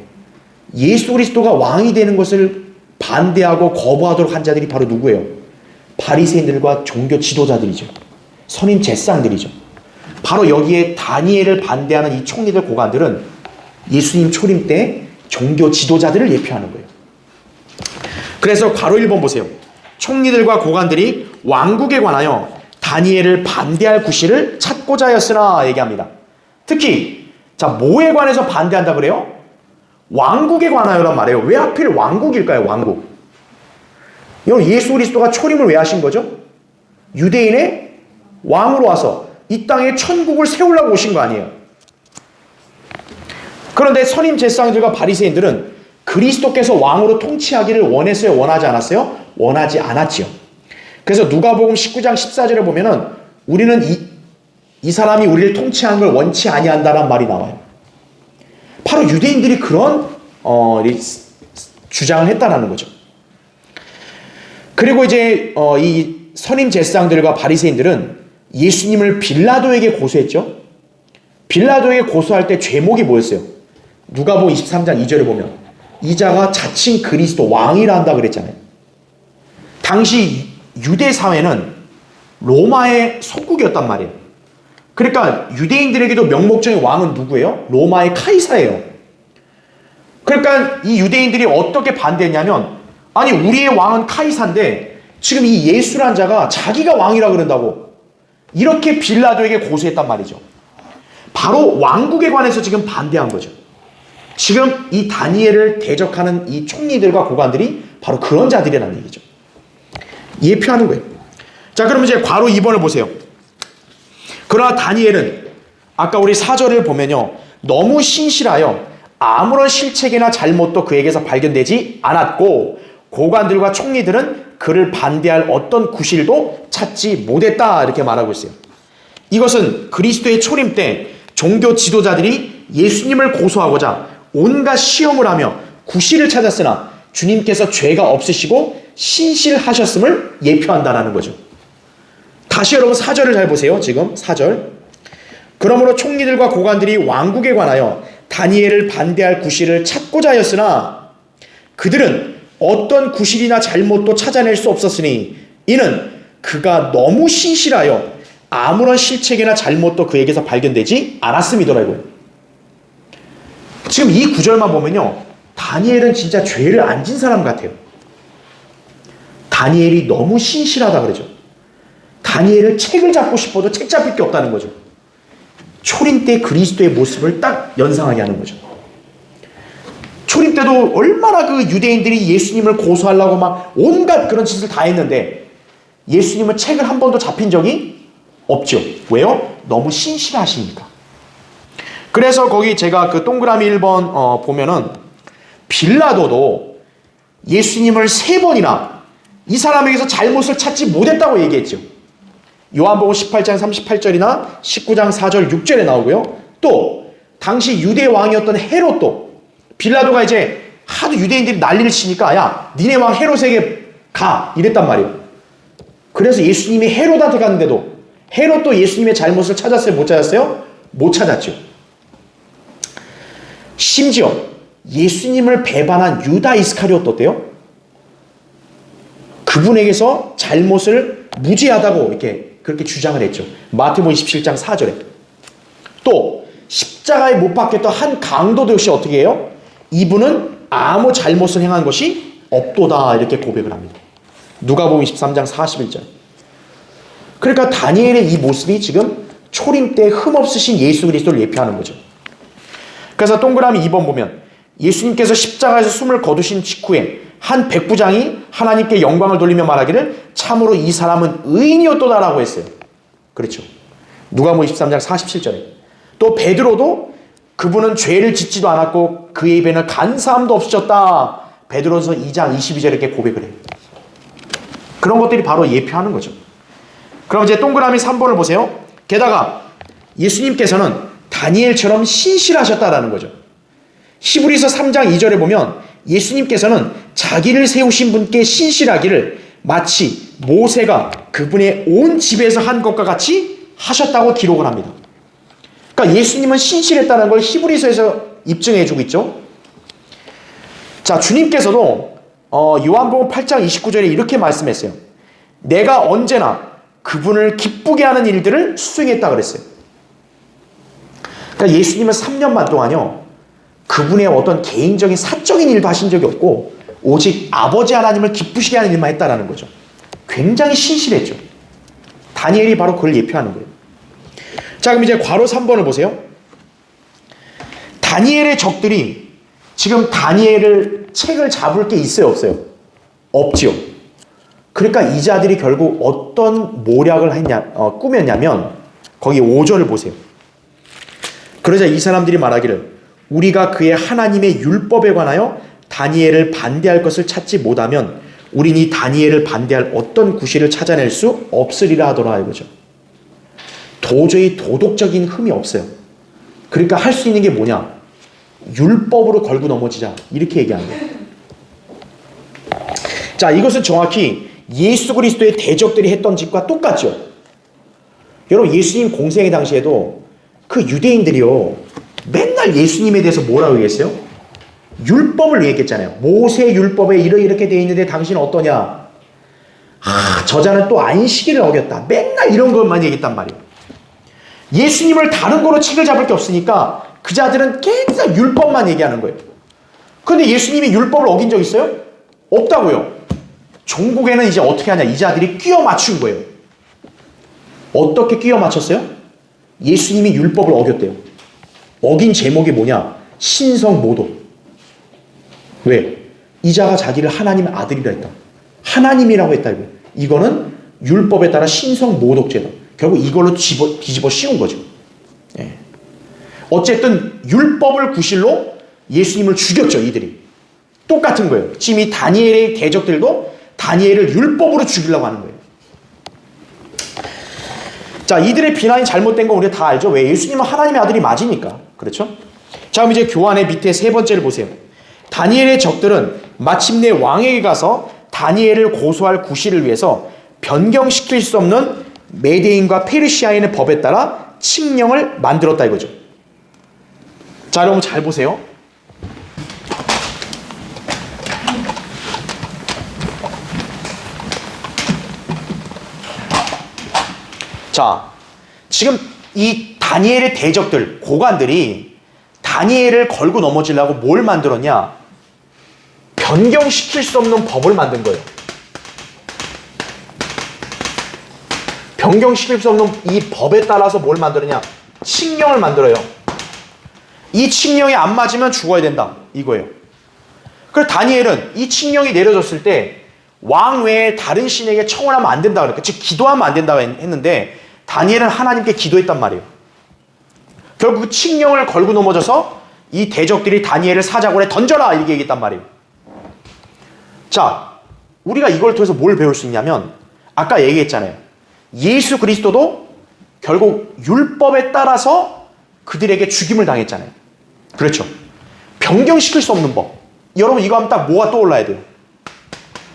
예수 그리스도가 왕이 되는 것을 반대하고 거부하도록 한 자들이 바로 누구예요? 바리새인들과 종교 지도자들이죠. 선임 제사장들이죠. 바로 여기에 다니엘을 반대하는 이 총리들 고관들은 예수님 초림 때 종교 지도자들을 예표하는 거예요. 그래서 괄호 1번 보세요. 총리들과 고관들이 왕국에 관하여 다니엘을 반대할 구실을 찾고자 하였으나 얘기합니다. 특히 자, 뭐에 관해서 반대한다 그래요? 왕국에 관하여란 말이에요. 왜 하필 왕국일까요? 왕국. 여러분 예수 그리스도가 초림을 왜 하신 거죠? 유대인의 왕으로 와서 이 땅에 천국을 세우려고 오신 거 아니에요. 그런데 선임 제사장들과 바리새인들은 그리스도께서 왕으로 통치하기를 원했어요? 원하지 않았어요? 원하지 않았지요. 그래서 누가복음 19장 14절에 보면은 우리는 이 사람이 우리를 통치하는 걸 원치 아니한다란 말이 나와요. 바로 유대인들이 그런 주장을 했다라는 거죠. 그리고 이제 이 선임 제사장들과 바리새인들은 예수님을 빌라도에게 고소했죠. 빌라도에게 고소할 때 죄목이 뭐였어요? 누가복음 23장 2절에 보면 이 자가 자칭 그리스도 왕이라 한다 그랬잖아요. 당시 유대 사회는 로마의 속국이었단 말이에요. 그러니까 유대인들에게도 명목적인 왕은 누구예요? 로마의 카이사예요. 그러니까 이 유대인들이 어떻게 반대했냐면 아니 우리의 왕은 카이사인데 지금 이 예수란 자가 자기가 왕이라 그런다고 이렇게 빌라도에게 고소했단 말이죠. 바로 왕국에 관해서 지금 반대한 거죠. 지금 이 다니엘을 대적하는 이 총리들과 고관들이 바로 그런 자들이라는 얘기죠. 예표하는 거예요. 자, 그럼 이제 괄호 2번을 보세요. 그러나 다니엘은 아까 우리 4절을 보면요. 너무 신실하여 아무런 실책이나 잘못도 그에게서 발견되지 않았고 고관들과 총리들은 그를 반대할 어떤 구실도 찾지 못했다 이렇게 말하고 있어요. 이것은 그리스도의 초림 때 종교 지도자들이 예수님을 고소하고자 온갖 시험을 하며 구실을 찾았으나 주님께서 죄가 없으시고 신실하셨음을 예표한다는 거죠. 다시 여러분 4절을 잘 보세요. 지금 4절. 그러므로 총리들과 고관들이 왕국에 관하여 다니엘을 반대할 구실을 찾고자 하였으나 그들은 어떤 구실이나 잘못도 찾아낼 수 없었으니 이는 그가 너무 신실하여 아무런 실책이나 잘못도 그에게서 발견되지 않았음이더라고요. 지금 이 구절만 보면요. 다니엘은 진짜 죄를 안 진 사람 같아요. 다니엘이 너무 신실하다 그러죠. 다니엘은 책을 잡고 싶어도 책 잡힐 게 없다는 거죠. 초림 때 그리스도의 모습을 딱 연상하게 하는 거죠. 초림 때도 얼마나 그 유대인들이 예수님을 고소하려고 막 온갖 그런 짓을 다 했는데 예수님은 책을 한 번도 잡힌 적이 없죠. 왜요? 너무 신실하시니까. 그래서 거기 제가 그 동그라미 1번 보면은 빌라도도 예수님을 3번이나 이 사람에게서 잘못을 찾지 못했다고 얘기했죠. 요한복음 18장 38절이나 19장 4절 6절에 나오고요. 또 당시 유대 왕이었던 헤롯도 빌라도가 이제 하도 유대인들이 난리를 치니까 야 니네 왕 헤롯에게 가 이랬단 말이에요. 그래서 예수님이 헤롯한테 갔는데도 헤롯도 예수님의 잘못을 찾았어요? 못 찾았어요? 못 찾았죠. 심지어 예수님을 배반한 유다 이스카리옷도 어때요? 그분에게서 잘못을 무죄하다고 이렇게 그렇게 주장을 했죠. 마태복음 27장 4절에. 또 십자가에 못 박혔던 한 강도도 역시 어떻게 해요? 이분은 아무 잘못을 행한 것이 없도다 이렇게 고백을 합니다. 누가복음 23장 41절. 그러니까 다니엘의 이 모습이 지금 초림 때 흠없으신 예수 그리스도를 예표하는 거죠. 그래서 동그라미 2번 보면 예수님께서 십자가에서 숨을 거두신 직후에 한 백부장이 하나님께 영광을 돌리며 말하기를 참으로 이 사람은 의인이었도다라고 했어요. 그렇죠. 누가복음 23장 47절에. 또 베드로도 그분은 죄를 짓지도 않았고 그의 입에는 간사함도 없으셨다. 베드로서 2장 22절에 이렇게 고백을 해요. 그런 것들이 바로 예표하는 거죠. 그럼 이제 동그라미 3번을 보세요. 게다가 예수님께서는 다니엘처럼 신실하셨다라는 거죠. 히브리서 3장 2절에 보면 예수님께서는 자기를 세우신 분께 신실하기를 마치 모세가 그분의 온 집에서 한 것과 같이 하셨다고 기록을 합니다. 그러니까 예수님은 신실했다는 걸 히브리서에서 입증해주고 있죠. 자, 주님께서도 요한복음 8장 29절에 이렇게 말씀했어요. 내가 언제나 그분을 기쁘게 하는 일들을 수행했다 그랬어요. 그러니까 예수님은 3년 반 동안요, 그분의 어떤 개인적인 사적인 일도 하신 적이 없고 오직 아버지 하나님을 기쁘시게 하는 일만 했다라는 거죠. 굉장히 신실했죠. 다니엘이 바로 그걸 예표하는 거예요. 자, 그럼 이제 괄호 3번을 보세요. 다니엘의 적들이 지금 다니엘을 책을 잡을 게 있어요, 없어요? 없지요. 그러니까 이 자들이 결국 어떤 모략을 꾸몄냐면 거기 5절을 보세요. 그러자 이 사람들이 말하기를 우리가 그의 하나님의 율법에 관하여 다니엘을 반대할 것을 찾지 못하면 우린 이 다니엘을 반대할 어떤 구실을 찾아낼 수 없으리라 하더라 이거죠. 도저히 도덕적인 흠이 없어요. 그러니까 할 수 있는 게 뭐냐? 율법으로 걸고 넘어지자 이렇게 얘기하는 거예요. 자, 이것은 정확히 예수 그리스도의 대적들이 했던 짓과 똑같죠. 여러분, 예수님 공생의 당시에도 그 유대인들이요 맨날 예수님에 대해서 뭐라고 얘기했어요? 율법을 얘기했잖아요. 모세 율법에 이렇게 되어 있는데 당신은 어떠냐? 저자는 또 안식일을 어겼다. 맨날 이런 것만 얘기했단 말이에요. 예수님을 다른 거로 책을 잡을 게 없으니까 그 자들은 계속 율법만 얘기하는 거예요. 그런데 예수님이 율법을 어긴 적 있어요? 없다고요. 종국에는 이제 어떻게 하냐? 이 자들이 끼워 맞춘 거예요. 어떻게 끼워 맞췄어요? 예수님이 율법을 어겼대요. 어긴 제목이 뭐냐? 신성모독. 왜? 이자가 자기를 하나님의 아들이라 했다. 하나님이라고 했다. 이거는 율법에 따라 신성모독죄다. 결국 이걸로 뒤집어 씌운 거죠. 예. 어쨌든 율법을 구실로 예수님을 죽였죠, 이들이. 똑같은 거예요. 지금 이 다니엘의 대적들도 다니엘을 율법으로 죽이려고 하는 거예요. 자, 이들의 비난이 잘못된 건 우리가 다 알죠. 왜? 예수님은 하나님의 아들이 맞으니까. 그렇죠? 자, 그럼 이제 교환의 밑에 세 번째를 보세요. 다니엘의 적들은 마침내 왕에게 가서 다니엘을 고소할 구실을 위해서 변경시킬 수 없는 메대인과 페르시아인의 법에 따라 칙령을 만들었다 이거죠. 자, 여러분 잘 보세요. 자, 지금 이 다니엘의 대적들, 고관들이 다니엘을 걸고 넘어지려고 뭘 만들었냐? 변경시킬 수 없는 법을 만든 거예요. 변경시킬 수 없는 이 법에 따라서 뭘 만들었냐? 칙령을 만들어요. 이 칙령이 안 맞으면 죽어야 된다. 이거예요. 그래서 다니엘은 이 칙령이 내려졌을 때 왕 외에 다른 신에게 청혼하면 안 된다. 그러니까 즉 기도하면 안 된다고 했는데 다니엘은 하나님께 기도했단 말이에요. 결국 칙령을 걸고 넘어져서 이 대적들이 다니엘을 사자굴에 던져라 이렇게 얘기했단 말이에요. 자, 우리가 이걸 통해서 뭘 배울 수 있냐면 아까 얘기했잖아요. 예수 그리스도도 결국 율법에 따라서 그들에게 죽임을 당했잖아요. 그렇죠. 변경시킬 수 없는 법. 여러분 이거 하면 딱 뭐가 떠올라야 돼요?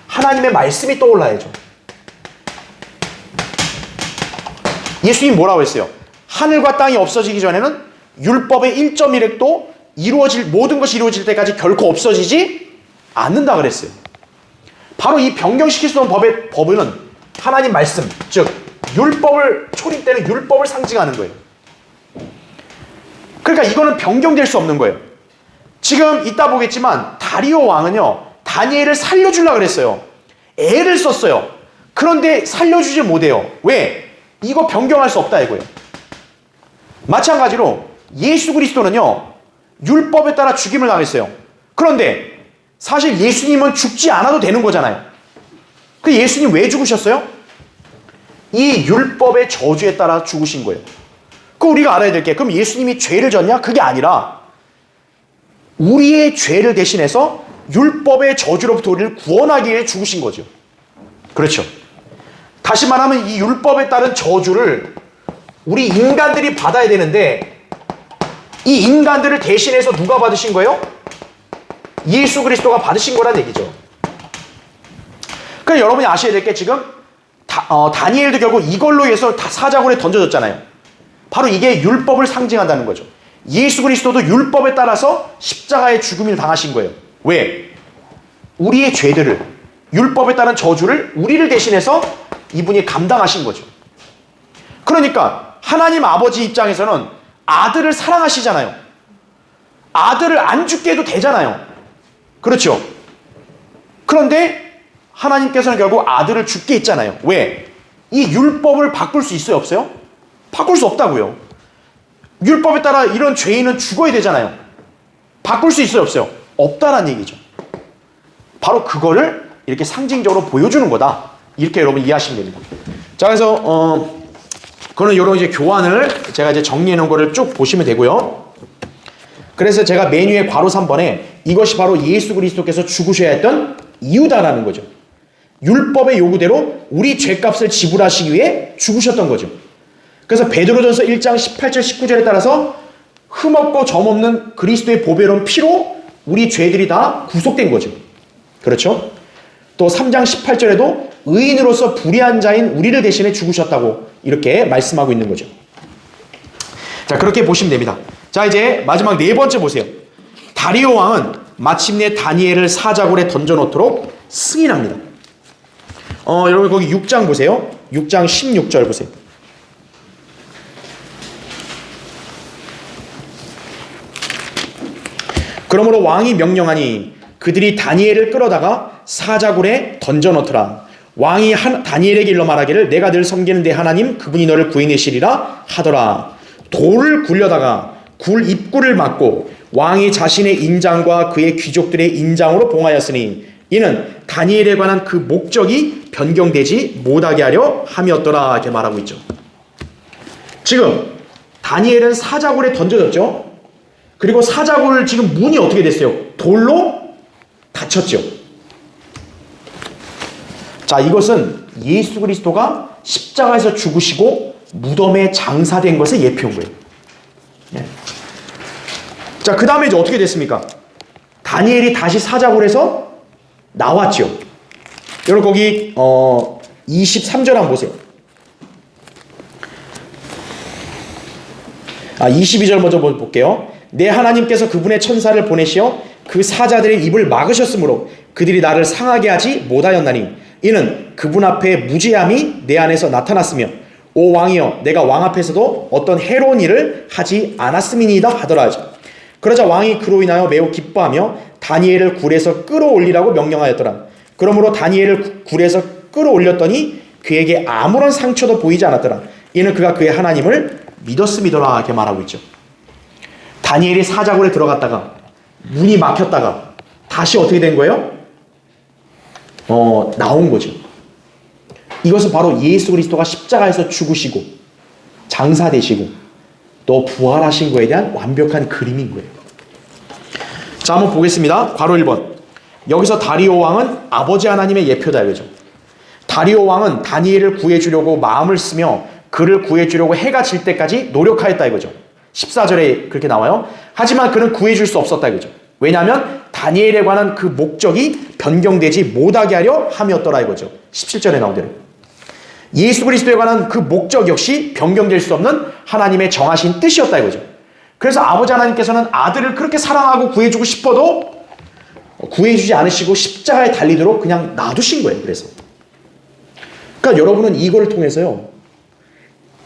하나님의 말씀이 떠올라야죠. 예수님 뭐라고 했어요? 하늘과 땅이 없어지기 전에는 율법의 1.1획도 모든 것이 이루어질 때까지 결코 없어지지 않는다 그랬어요. 바로 이 변경시킬 수 없는 법은 하나님 말씀, 즉 율법을 초림되는 율법을 상징하는 거예요. 그러니까 이거는 변경될 수 없는 거예요. 지금 이따 보겠지만 다리오 왕은요 다니엘을 살려주려고 그랬어요. 애를 썼어요. 그런데 살려주지 못해요. 왜? 이거 변경할 수 없다 이거예요. 마찬가지로 예수 그리스도는요 율법에 따라 죽임을 당했어요. 그런데 사실 예수님은 죽지 않아도 되는 거잖아요. 그 예수님 왜 죽으셨어요? 이 율법의 저주에 따라 죽으신 거예요. 그 우리가 알아야 될 게, 그럼 예수님이 죄를 졌냐? 그게 아니라 우리의 죄를 대신해서 율법의 저주로부터 우리를 구원하기 위해 죽으신 거죠. 그렇죠. 다시 말하면 이 율법에 따른 저주를 우리 인간들이 받아야 되는데 이 인간들을 대신해서 누가 받으신 거예요? 예수 그리스도가 받으신 거란 얘기죠. 그러니까 여러분이 아셔야 될 게 지금 다니엘도 결국 이걸로 해서 사자굴에 던져졌잖아요. 바로 이게 율법을 상징한다는 거죠. 예수 그리스도도 율법에 따라서 십자가의 죽음을 당하신 거예요. 왜? 우리의 죄들을, 율법에 따른 저주를 우리를 대신해서 이분이 감당하신 거죠. 그러니까 하나님 아버지 입장에서는 아들을 사랑하시잖아요. 아들을 안 죽게 해도 되잖아요. 그렇죠? 그런데 하나님께서는 결국 아들을 죽게 했잖아요. 왜? 이 율법을 바꿀 수 있어요? 없어요? 바꿀 수 없다고요. 율법에 따라 이런 죄인은 죽어야 되잖아요. 바꿀 수 있어요? 없어요? 없다란 얘기죠. 바로 그거를 이렇게 상징적으로 보여주는 거다. 이렇게 여러분 이해하시면 됩니다. 자, 그래서 그거는 이런 이제 교환을 제가 이제 정리해 놓은 거를 쭉 보시면 되고요. 그래서 제가 메뉴의 괄호 3번에 이것이 바로 예수 그리스도께서 죽으셔야 했던 이유다라는 거죠. 율법의 요구대로 우리 죄값을 지불하시기 위해 죽으셨던 거죠. 그래서 베드로전서 1장 18절 19절에 따라서 흠없고 점없는 그리스도의 보배로운 피로 우리 죄들이 다 구속된 거죠. 그렇죠? 또 3장 18절에도 의인으로서 불의한 자인 우리를 대신해 죽으셨다고 이렇게 말씀하고 있는 거죠. 자, 그렇게 보시면 됩니다. 자, 이제 마지막 네 번째 보세요. 다리오 왕은 마침내 다니엘을 사자굴에 던져놓도록 승인합니다. 여러분 거기 6장 보세요. 6장 16절 보세요. 그러므로 왕이 명령하니 그들이 다니엘을 끌어다가 사자굴에 던져놓더라. 왕이 다니엘에게 일러 말하기를 내가 늘 섬기는 내 하나님 그분이 너를 구해내시리라 하더라. 돌을 굴려다가 굴 입구를 막고 왕이 자신의 인장과 그의 귀족들의 인장으로 봉하였으니 이는 다니엘에 관한 그 목적이 변경되지 못하게 하려 함이었더라 이렇게 말하고 있죠. 지금 다니엘은 사자굴에 던져졌죠. 그리고 사자굴 지금 문이 어떻게 됐어요? 돌로 닫혔죠. 자, 이것은 예수 그리스도가 십자가에서 죽으시고 무덤에 장사된 것을 예표한 거예요. 예. 자, 그 다음에 이제 어떻게 됐습니까? 다니엘이 다시 사자굴에서 나왔죠. 여러분 거기 23절 한번 보세요. 22절 먼저 볼게요. 내 하나님께서 그분의 천사를 보내시어 그 사자들의 입을 막으셨으므로 그들이 나를 상하게 하지 못하였나니 이는 그분 앞에 무죄함이 내 안에서 나타났으며 오 왕이여 내가 왕 앞에서도 어떤 해로운 일을 하지 않았음이니이다 하더라. 그러자 왕이 그로 인하여 매우 기뻐하며 다니엘을 굴에서 끌어올리라고 명령하였더라. 그러므로 다니엘을 굴에서 끌어올렸더니 그에게 아무런 상처도 보이지 않았더라. 이는 그가 그의 하나님을 믿었음이더라 이렇게 말하고 있죠. 다니엘이 사자굴에 들어갔다가 문이 막혔다가 다시 어떻게 된 거예요? 나온 거죠. 이것은 바로 예수 그리스도가 십자가에서 죽으시고 장사되시고 또 부활하신 거에 대한 완벽한 그림인 거예요. 자, 한번 보겠습니다. 괄호 1번. 여기서 다리오 왕은 아버지 하나님의 예표다 이거죠. 다리오 왕은 다니엘을 구해주려고 마음을 쓰며 그를 구해주려고 해가 질 때까지 노력하였다 이거죠. 14절에 그렇게 나와요. 하지만 그는 구해줄 수 없었다 이거죠. 왜냐하면 다니엘에 관한 그 목적이 변경되지 못하게 하려 함이었더라 이거죠. 17절에 나온 대로. 예수 그리스도에 관한 그 목적 역시 변경될 수 없는 하나님의 정하신 뜻이었다 이거죠. 그래서 아버지 하나님께서는 아들을 그렇게 사랑하고 구해주고 싶어도 구해주지 않으시고 십자가에 달리도록 그냥 놔두신 거예요. 그러니까 여러분은 이거를 통해서요,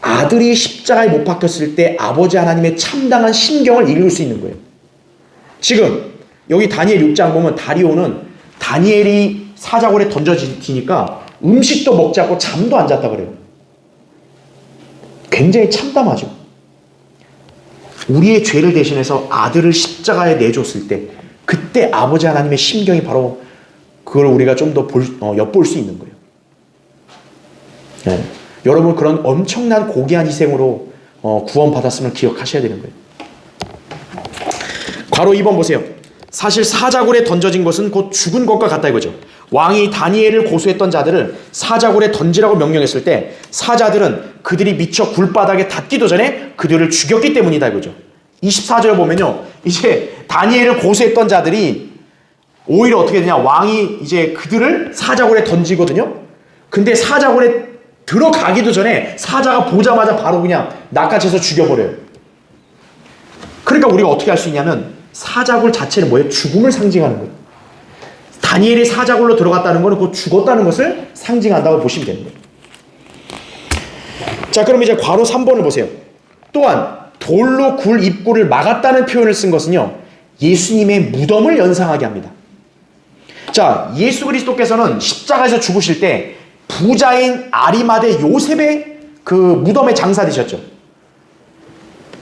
아들이 십자가에 못 박혔을 때 아버지 하나님의 참담한 심경을 읽을 수 있는 거예요. 지금 여기 다니엘 6장 보면 다리오는 다니엘이 사자굴에 던져지니까 음식도 먹지 않고 잠도 안 잤다 그래요. 굉장히 참담하죠. 우리의 죄를 대신해서 아들을 십자가에 내줬을 때 그때 아버지 하나님의 심경이 바로 그걸 우리가 좀 더 엿볼 수 있는 거예요. 네. 여러분 그런 엄청난 고귀한 희생으로 구원받았음을 기억하셔야 되는 거예요. 괄호 2번 보세요. 사실 사자굴에 던져진 것은 곧 죽은 것과 같다 이거죠. 왕이 다니엘을 고소했던 자들을 사자굴에 던지라고 명령했을 때 사자들은 그들이 미쳐 굴바닥에 닿기도 전에 그들을 죽였기 때문이다 이거죠. 24절 보면요, 이제 다니엘을 고소했던 자들이 오히려 어떻게 되냐, 왕이 이제 그들을 사자굴에 던지거든요. 근데 사자굴에 들어가기도 전에 사자가 보자마자 바로 그냥 낚아채서 죽여버려요. 그러니까 우리가 어떻게 할 수 있냐면 사자굴 자체는 뭐예요? 죽음을 상징하는 거예요. 다니엘이 사자굴로 들어갔다는 것은 곧 죽었다는 것을 상징한다고 보시면 되는 거예요. 자, 그럼 이제 괄호 3번을 보세요. 또한 돌로 굴 입구를 막았다는 표현을 쓴 것은요, 예수님의 무덤을 연상하게 합니다. 자, 예수 그리스도께서는 십자가에서 죽으실 때 부자인 아리마대 요셉의 그 무덤에 장사되셨죠.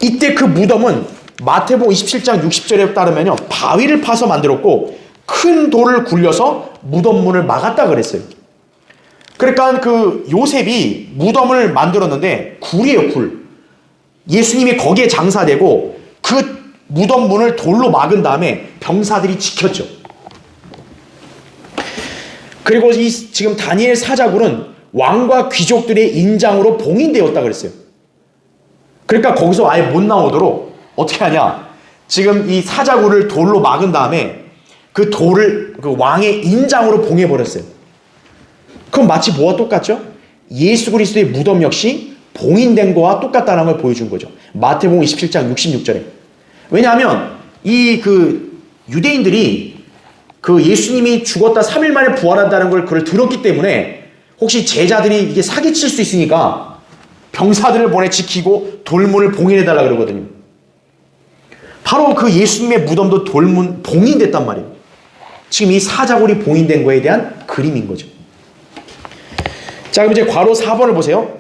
이때 그 무덤은 마태복음 27장 60절에 따르면요, 바위를 파서 만들었고 큰 돌을 굴려서 무덤 문을 막았다 그랬어요. 그러니까 그 요셉이 무덤을 만들었는데 굴이에요, 굴. 예수님이 거기에 장사되고 그 무덤 문을 돌로 막은 다음에 병사들이 지켰죠. 그리고 이 지금 다니엘 사자굴은 왕과 귀족들의 인장으로 봉인되었다 그랬어요. 그러니까 거기서 아예 못 나오도록 어떻게 하냐, 지금 이 사자굴을 돌로 막은 다음에 그 돌을 그 왕의 인장으로 봉해버렸어요. 그럼 마치 뭐와 똑같죠? 예수 그리스도의 무덤 역시 봉인된 거와 똑같다는 걸 보여준 거죠. 마태복음 27장 66절에. 왜냐하면 이 그 유대인들이 그 예수님이 죽었다 3일 만에 부활한다는 걸 그걸 들었기 때문에 혹시 제자들이 이게 사기칠 수 있으니까 병사들을 보내 지키고 돌문을 봉인해달라 그러거든요. 바로 그 예수님의 무덤도 돌문 봉인됐단 말이에요. 지금 이 사자굴이 봉인된 거에 대한 그림인 거죠. 자, 그럼 이제 괄호 4번을 보세요.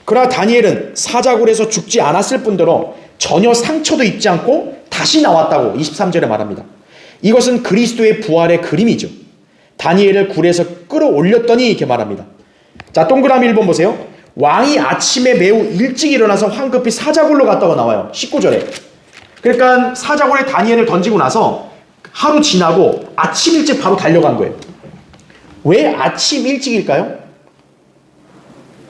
그러나 다니엘은 사자굴에서 죽지 않았을 뿐더러 전혀 상처도 입지 않고 다시 나왔다고 23절에 말합니다. 이것은 그리스도의 부활의 그림이죠. 다니엘을 굴에서 끌어올렸더니 이렇게 말합니다. 자, 동그라미 1번 보세요. 왕이 아침에 매우 일찍 일어나서 황급히 사자굴로 갔다고 나와요. 19절에. 그러니까 사자굴에 다니엘을 던지고 나서 하루 지나고 아침 일찍 바로 달려간 거예요. 왜 아침 일찍일까요?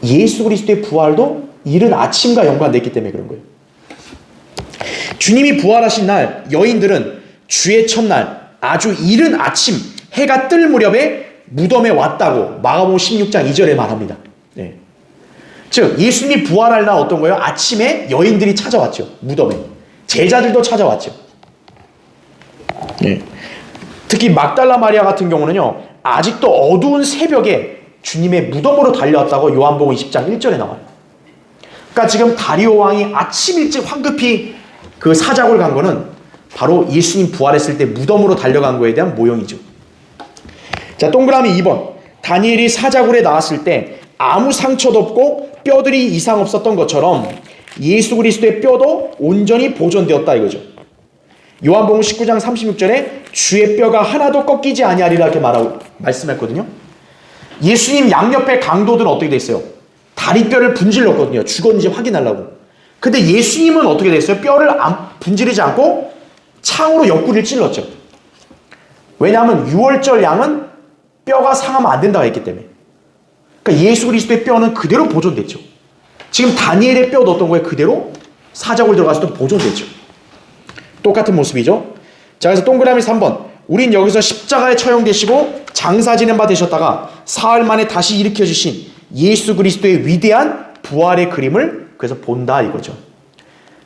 예수 그리스도의 부활도 이른 아침과 연관됐기 때문에 그런 거예요. 주님이 부활하신 날 여인들은 주의 첫날 아주 이른 아침 해가 뜰 무렵에 무덤에 왔다고 마가복음 16장 2절에 말합니다. 네. 즉 예수님이 부활할 날 어떤 거예요? 아침에 여인들이 찾아왔죠. 무덤에. 제자들도 찾아왔죠. 네. 특히 막달라 마리아 같은 경우는요, 아직도 어두운 새벽에 주님의 무덤으로 달려왔다고 요한복음 20장 1절에 나와요. 그러니까 지금 다리오 왕이 아침 일찍 황급히 그 사자굴 간 거는 바로 예수님 부활했을 때 무덤으로 달려간 거에 대한 모형이죠. 자, 동그라미 2번. 다니엘이 사자굴에 나왔을 때 아무 상처도 없고 뼈들이 이상 없었던 것처럼 예수 그리스도의 뼈도 온전히 보존되었다 이거죠. 요한복음 19장 36절에 주의 뼈가 하나도 꺾이지 아니하리라 이렇게 말씀했거든요. 예수님 양옆에 강도들은 어떻게 됐어요? 다리뼈를 분질렀거든요. 죽었는지 확인하려고. 근데 예수님은 어떻게 됐어요? 뼈를 분지르지 않고 창으로 옆구리를 찔렀죠. 왜냐하면 유월절 양은 뼈가 상하면 안 된다고 했기 때문에. 그러니까 예수 그리스도의 뼈는 그대로 보존됐죠. 지금 다니엘의 뼈도 어떤 거예요? 그대로 사자굴 들어가서도 보존됐죠. 똑같은 모습이죠. 자, 그래서 동그라미 3번. 우린 여기서 십자가에 처형되시고 장사 지낸 바 되셨다가 사흘 만에 다시 일으켜 주신 예수 그리스도의 위대한 부활의 그림을 그래서 본다 이거죠.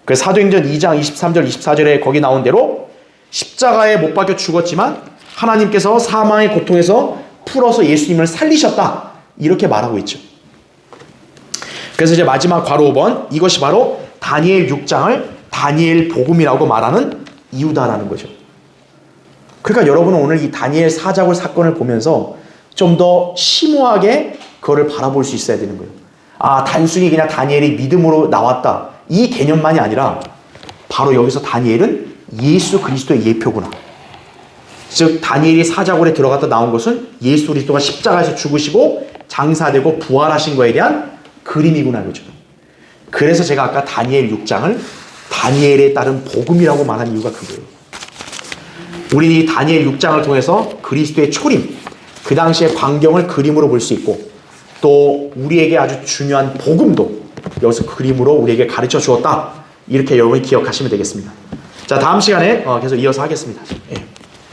그래서 사도행전 2장 23절 24절에 거기 나온 대로 십자가에 못 박혀 죽었지만 하나님께서 사망의 고통에서 풀어서 예수님을 살리셨다 이렇게 말하고 있죠. 그래서 이제 마지막 괄호 5번, 이것이 바로 다니엘 6장을 다니엘 복음이라고 말하는 이유다라는 거죠. 그러니까 여러분은 오늘 이 다니엘 사자굴 사건을 보면서 좀 더 심오하게 그거를 바라볼 수 있어야 되는 거예요. 아, 단순히 그냥 다니엘이 믿음으로 나왔다 이 개념만이 아니라 바로 여기서 다니엘은 예수 그리스도의 예표구나. 즉 다니엘이 사자굴에 들어갔다 나온 것은 예수 그리스도가 십자가에서 죽으시고 장사되고 부활하신 거에 대한 그림이구나 그죠. 그래서 제가 아까 다니엘 6장을 다니엘에 따른 복음이라고 말한 이유가 그거예요. 우리는 이 다니엘 6장을 통해서 그리스도의 초림, 그 당시의 광경을 그림으로 볼 수 있고 또 우리에게 아주 중요한 복음도 여기서 그림으로 우리에게 가르쳐 주었다. 이렇게 여러분이 기억하시면 되겠습니다. 자, 다음 시간에 계속 이어서 하겠습니다. 예.